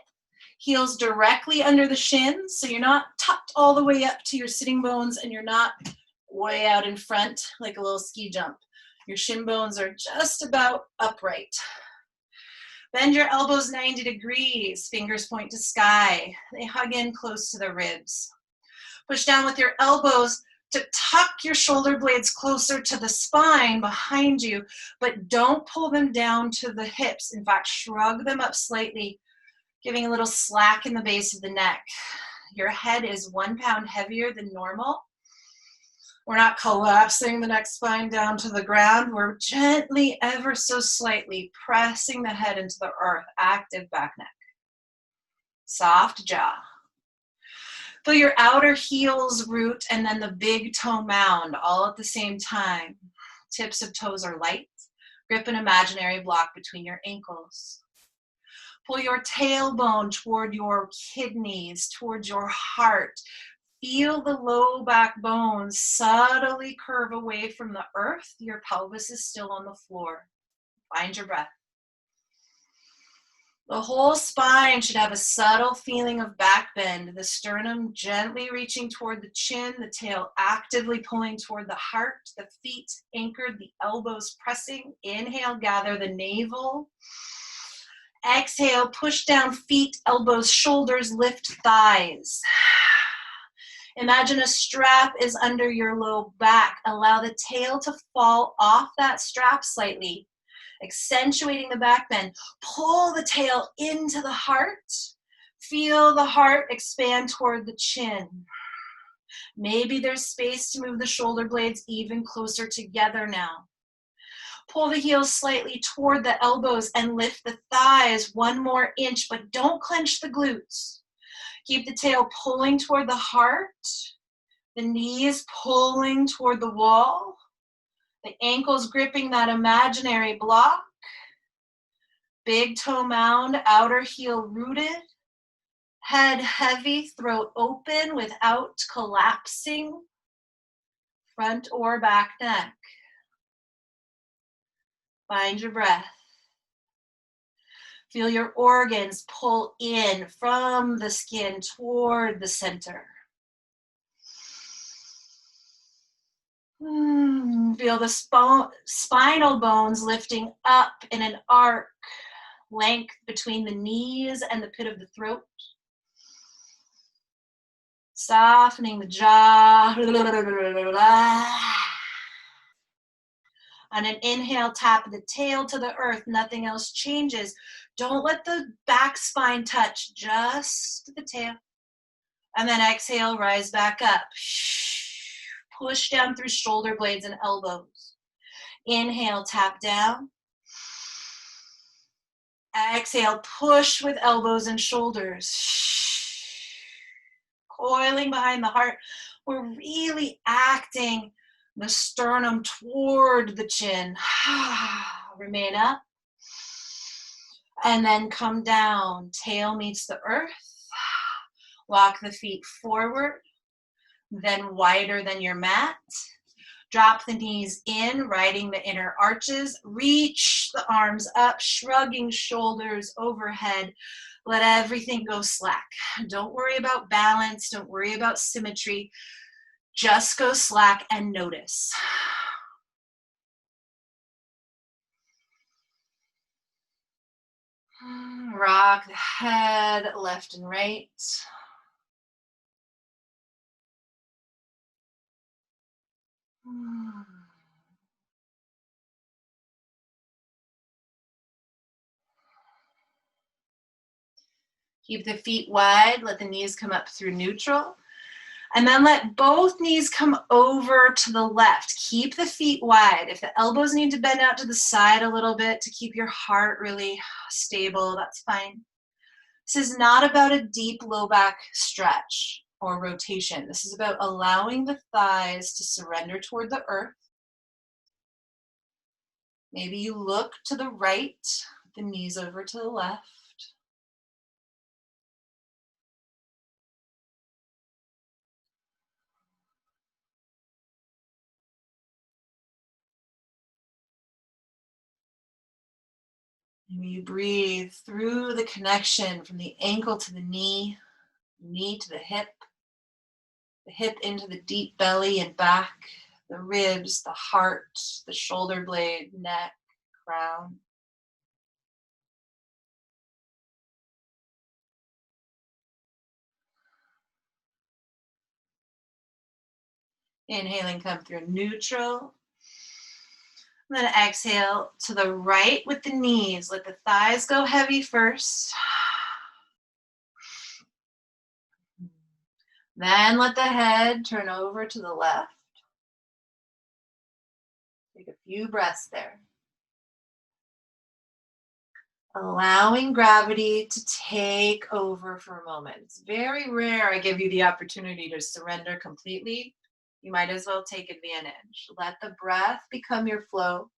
Heels directly under the shins, so you're not tucked all the way up to your sitting bones and you're not way out in front like a little ski jump. Your shin bones are just about upright. Bend your elbows 90 degrees, fingers point to sky. They hug in close to the ribs. Push down with your elbows to tuck your shoulder blades closer to the spine behind you, but don't pull them down to the hips. In fact, shrug them up slightly, giving a little slack in the base of the neck. Your head is 1 pound heavier than normal. We're not collapsing the neck spine down to the ground. We're gently, ever so slightly, pressing the head into the earth. Active back neck. Soft jaw. Feel your outer heels root and then the big toe mound all at the same time. Tips of toes are light. Grip an imaginary block between your ankles. Pull your tailbone toward your kidneys, towards your heart. Feel the low back bones subtly curve away from the earth. Your pelvis is still on the floor. Find your breath. The whole spine should have a subtle feeling of back bend. The sternum gently reaching toward the chin, the tail actively pulling toward the heart, the feet anchored, the elbows pressing. Inhale, gather the navel. Exhale, push down feet, elbows, shoulders, lift thighs. Imagine a strap is under your low back. Allow the tail to fall off that strap slightly, accentuating the back bend. Pull the tail into the heart. Feel the heart expand toward the chin. Maybe there's space to move the shoulder blades even closer together now. Pull the heels slightly toward the elbows and lift the thighs 1 more inch, but don't clench the glutes. Keep the tail pulling toward the heart, the knees pulling toward the wall, the ankles gripping that imaginary block, big toe mound, outer heel rooted, head heavy, throat open without collapsing, front or back neck. Find your breath. Feel your organs pull in from the skin toward the center. Feel the spinal bones lifting up in an arc, length between the knees and the pit of the throat. Softening the jaw. On an inhale, tap the tail to the earth. Nothing else changes. Don't let the back spine touch, just the tail. And then exhale, rise back up. Push down through shoulder blades and elbows. Inhale, tap down. Exhale, push with elbows and shoulders. Coiling behind the heart. We're really acting the sternum toward the chin. Remain up. And then come down. Tail meets the earth. Walk the feet forward. Then wider than your mat. Drop the knees in, riding the inner arches. Reach the arms up, shrugging shoulders overhead. Let everything go slack. Don't worry about balance. Don't worry about symmetry. Just go slack and notice. Rock the head left and right. Keep the feet wide. Let the knees come up through neutral. And then let both knees come over to the left. Keep the feet wide. If the elbows need to bend out to the side a little bit to keep your heart really stable, that's fine. This is not about a deep low back stretch or rotation. This is about allowing the thighs to surrender toward the earth. Maybe you look to the right, the knees over to the left. Maybe you breathe through the connection from the ankle to the knee to the hip into the deep belly and back, the ribs, the heart, the shoulder blade, neck, crown. Inhaling, come through neutral. Then exhale to the right with the knees. Let the thighs go heavy first. Then let the head turn over to the left. Take a few breaths there. Allowing gravity to take over for a moment. It's very rare I give you the opportunity to surrender completely. You might as well take advantage. Let the breath become your flow.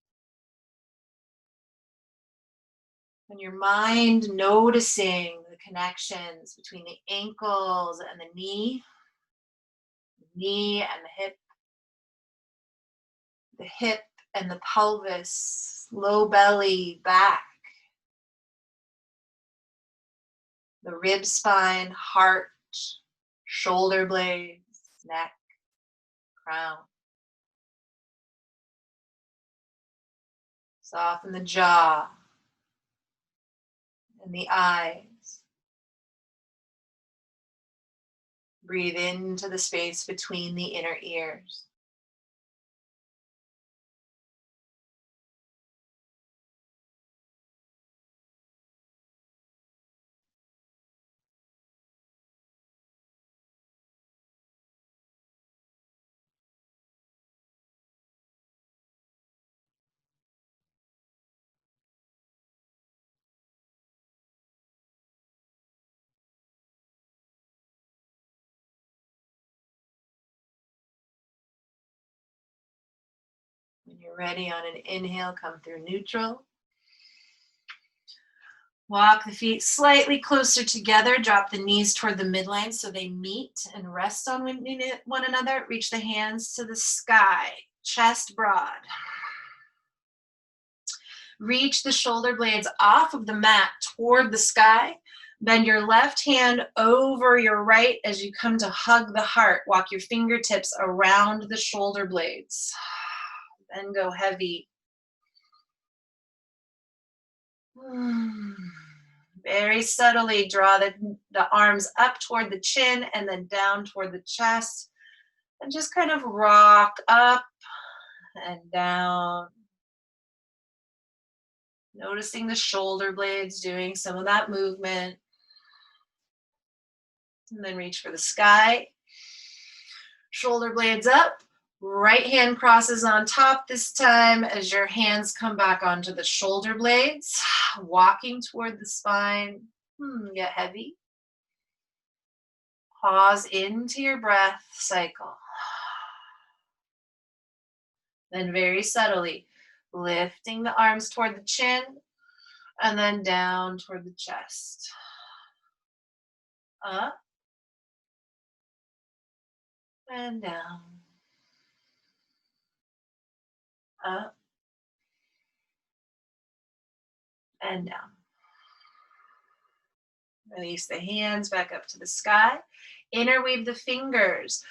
And your mind noticing the connections between the ankles and the knee and the hip and the pelvis, low belly, back, the rib spine, heart, shoulder blades, neck, crown. Soften the jaw and the eyes. Breathe into the space between the inner ears. When you're ready, on an inhale, come through neutral. Walk the feet slightly closer together. Drop the knees toward the midline so they meet and rest on one another. Reach the hands to the sky, chest broad. Reach the shoulder blades off of the mat toward the sky. Bend your left hand over your right as you come to hug the heart. Walk your fingertips around the shoulder blades. Then go heavy. Very subtly draw the arms up toward the chin and then down toward the chest. And just kind of rock up and down. Noticing the shoulder blades doing some of that movement. And then reach for the sky. Shoulder blades up. Right hand crosses on top this time as your hands come back onto the shoulder blades. Walking toward the spine. Get heavy. Pause into your breath cycle. Then very subtly, lifting the arms toward the chin and then down toward the chest. Up and down. Up and down. Release the hands back up to the sky. Interweave the fingers.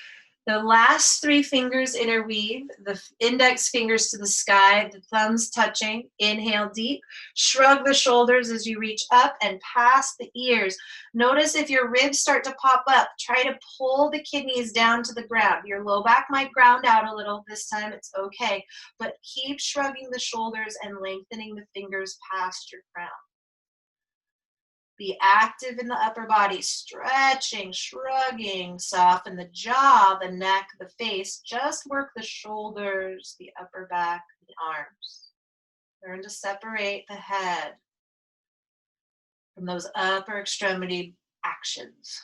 The last three fingers interweave, the index fingers to the sky, the thumbs touching. Inhale deep. Shrug the shoulders as you reach up and past the ears. Notice if your ribs start to pop up, try to pull the kidneys down to the ground. Your low back might ground out a little this time, it's okay. But keep shrugging the shoulders and lengthening the fingers past your crown. Be active in the upper body, stretching, shrugging, soften the jaw, the neck, the face. Just work the shoulders, the upper back, the arms. Learn to separate the head from those upper extremity actions.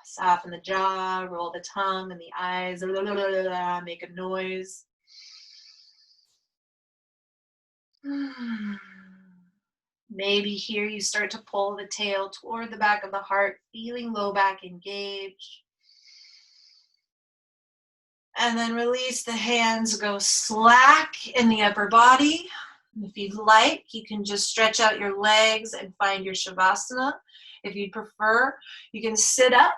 Soften the jaw, roll the tongue and the eyes, make a noise. Maybe here you start to pull the tail toward the back of the heart, feeling low back engaged. And then release the hands, go slack in the upper body. If you'd like, you can just stretch out your legs and find your Shavasana. If you'd prefer, you can sit up,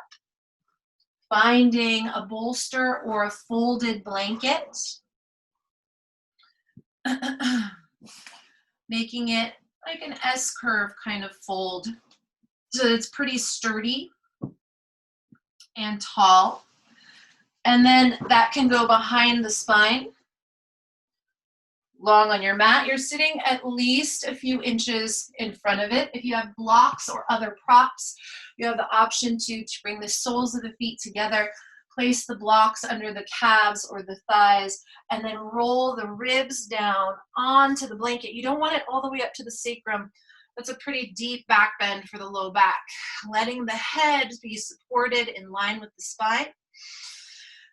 finding a bolster or a folded blanket. Making it like an S-curve kind of fold. So it's pretty sturdy and tall. And then that can go behind the spine. Long on your mat, you're sitting at least a few inches in front of it. If you have blocks or other props, you have the option to bring the soles of the feet together, place the blocks under the calves or the thighs, and then roll the ribs down onto the blanket. You don't want it all the way up to the sacrum. That's a pretty deep back bend for the low back. Letting the head be supported in line with the spine.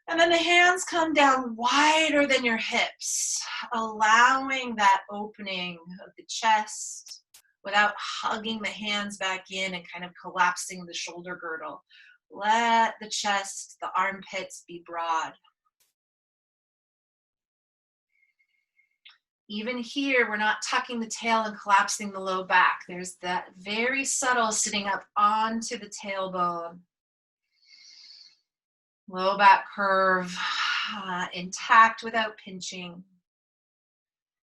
And then the hands come down wider than your hips, allowing that opening of the chest without hugging the hands back in and kind of collapsing the shoulder girdle. Let the chest, the armpits be broad. Even here, we're not tucking the tail and collapsing the low back. There's that very subtle sitting up onto the tailbone. Low back curve, intact without pinching.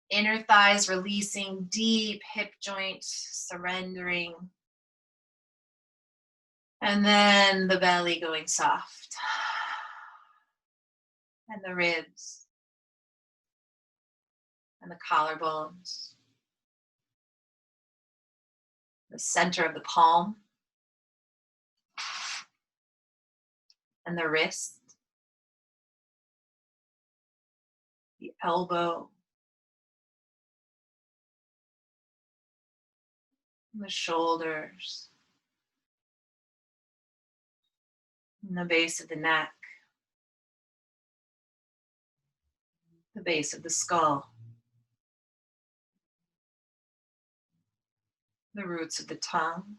Inner thighs releasing, deep hip joint surrendering. And then the belly going soft. And the ribs. And the collarbones. The center of the palm. And the wrist. The elbow. And the shoulders. And the base of the neck. The base of the skull. The roots of the tongue.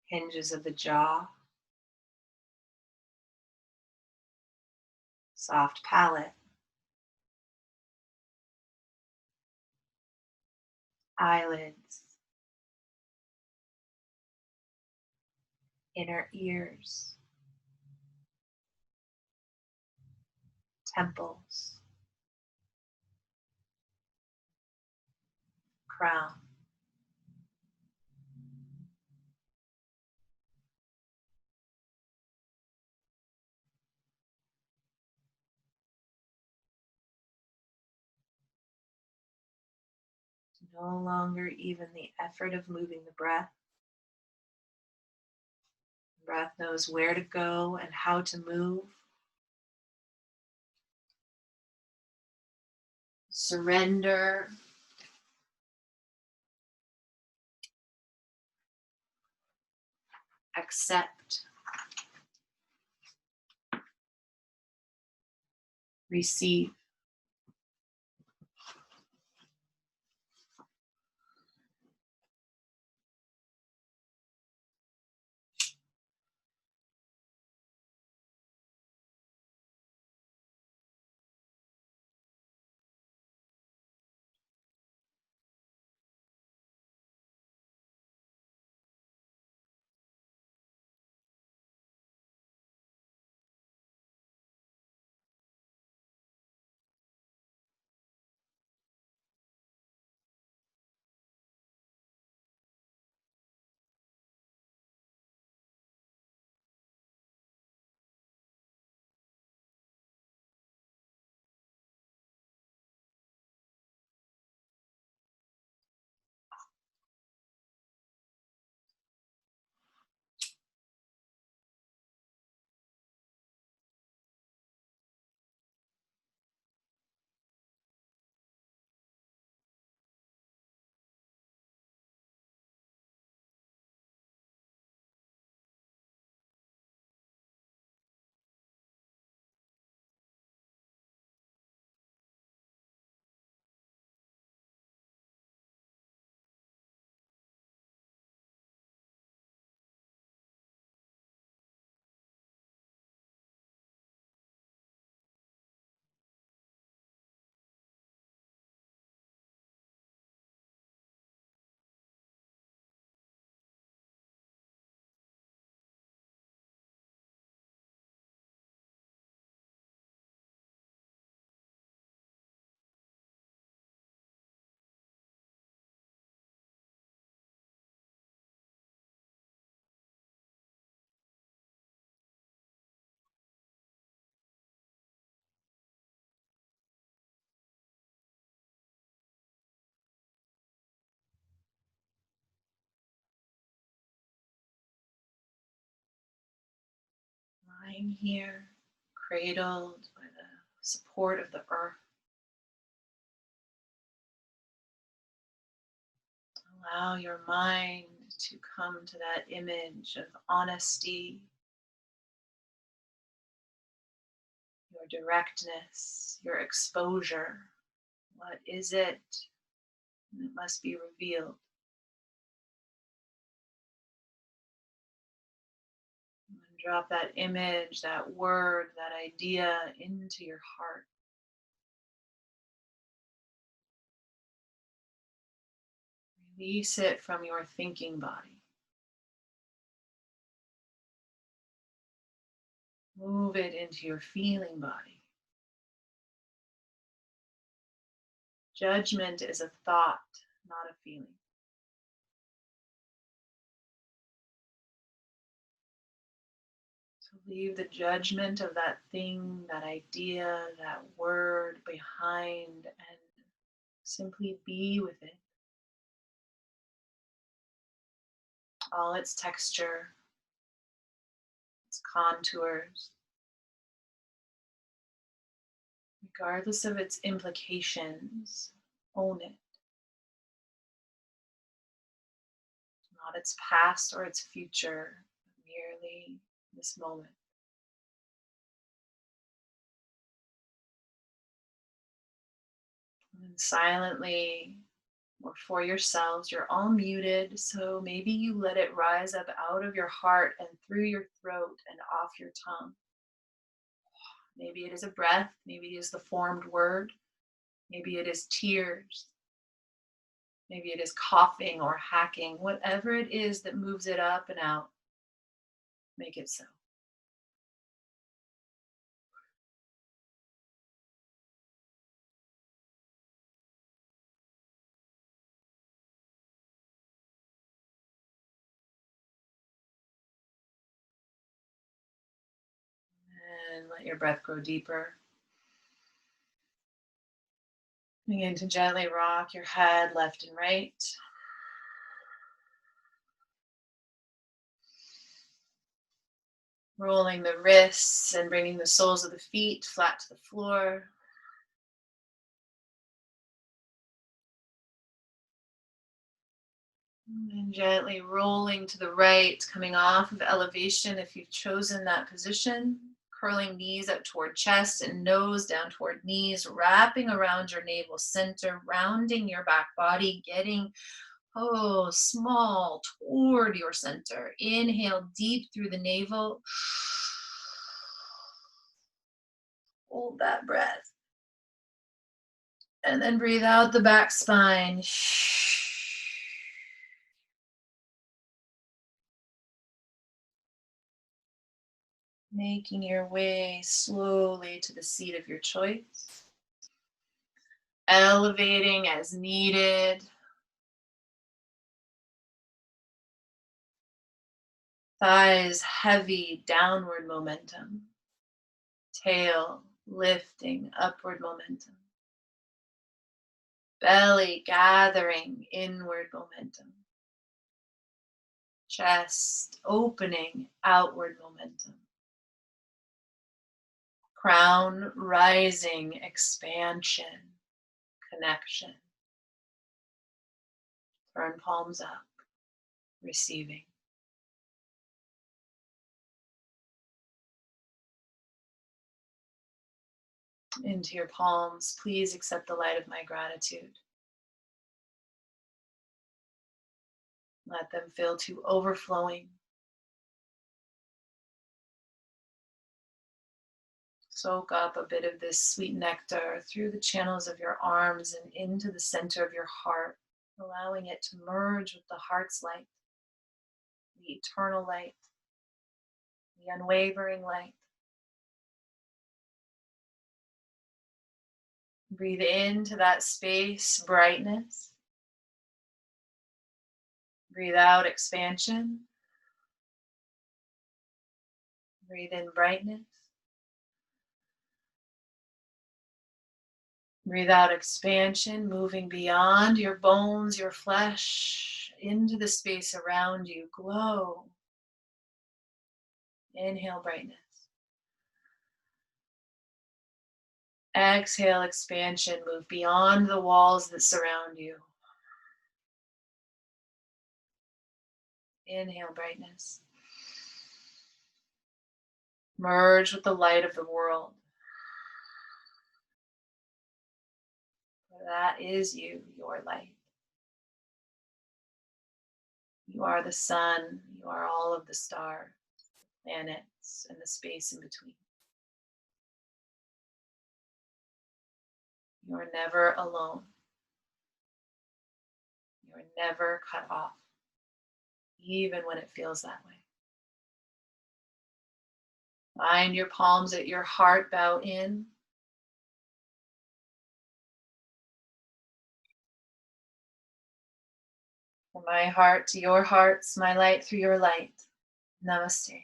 Hinges of the jaw. Soft palate. eyelids, inner ears, temples, crown. No longer even the effort of moving the breath. The breath knows where to go and how to move. Surrender. Accept. Receive. Lying here, cradled by the support of the earth. Allow your mind to come to that image of honesty, your directness, your exposure. What is it? It must be revealed. And drop that image, that word, that idea into your heart. Release it from your thinking body. Move it into your feeling body. Judgment is a thought, not a feeling. So leave the judgment of that thing, that idea, that word behind and simply be with it. All its texture, its contours, regardless of its implications, own it. Not its past or its future, but merely this moment. And silently or for yourselves, you're all muted, so maybe you let it rise up out of your heart and through your throat and off your tongue. Maybe it is a breath, maybe it is the formed word, maybe it is tears. Maybe it is coughing or hacking, whatever it is that moves it up and out, make it so. And let your breath grow deeper. Begin to gently rock your head left and right. Rolling the wrists and bringing the soles of the feet flat to the floor. And gently rolling to the right, coming off of elevation if you've chosen that position. Curling knees up toward chest and nose down toward knees, wrapping around your navel center, rounding your back body, getting small toward your center. Inhale deep through the navel. Hold that breath. And then breathe out the back spine. Making your way slowly to the seat of your choice. Elevating as needed. Thighs heavy, downward momentum. Tail lifting, upward momentum. Belly gathering, inward momentum. Chest opening, outward momentum. Crown rising, expansion, connection. Turn palms up, receiving. Into your palms, please accept the light of my gratitude. Let them fill to overflowing. Soak up a bit of this sweet nectar through the channels of your arms and into the center of your heart, allowing it to merge with the heart's light, the eternal light, the unwavering light. Breathe into that space, brightness. Breathe out, expansion. Breathe in, brightness. Breathe out, expansion, moving beyond your bones, your flesh, into the space around you. Glow. Inhale, brightness. Exhale, expansion. Move beyond the walls that surround you. Inhale, brightness. Merge with the light of the world. That is you, your light. You are the sun. You are all of the stars, planets, and the space in between. You are never alone. You are never cut off, even when it feels that way. Find your palms at your heart, bow in. From my heart to your hearts, my light through your light. Namaste.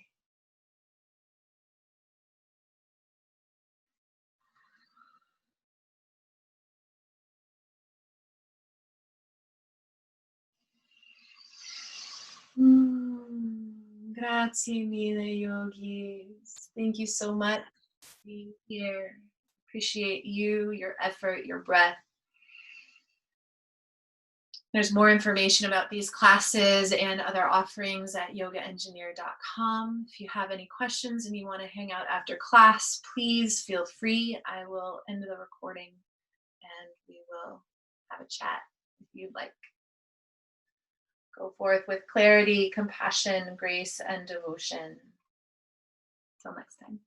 Grazie mille, yogis. Thank you so much for being here. Appreciate you, your effort, your breath. There's more information about these classes and other offerings at yogaengineer.com. If you have any questions and you want to hang out after class, please feel free. I will end the recording and we will have a chat if you'd like. Go forth with clarity, compassion, grace, and devotion. Till next time.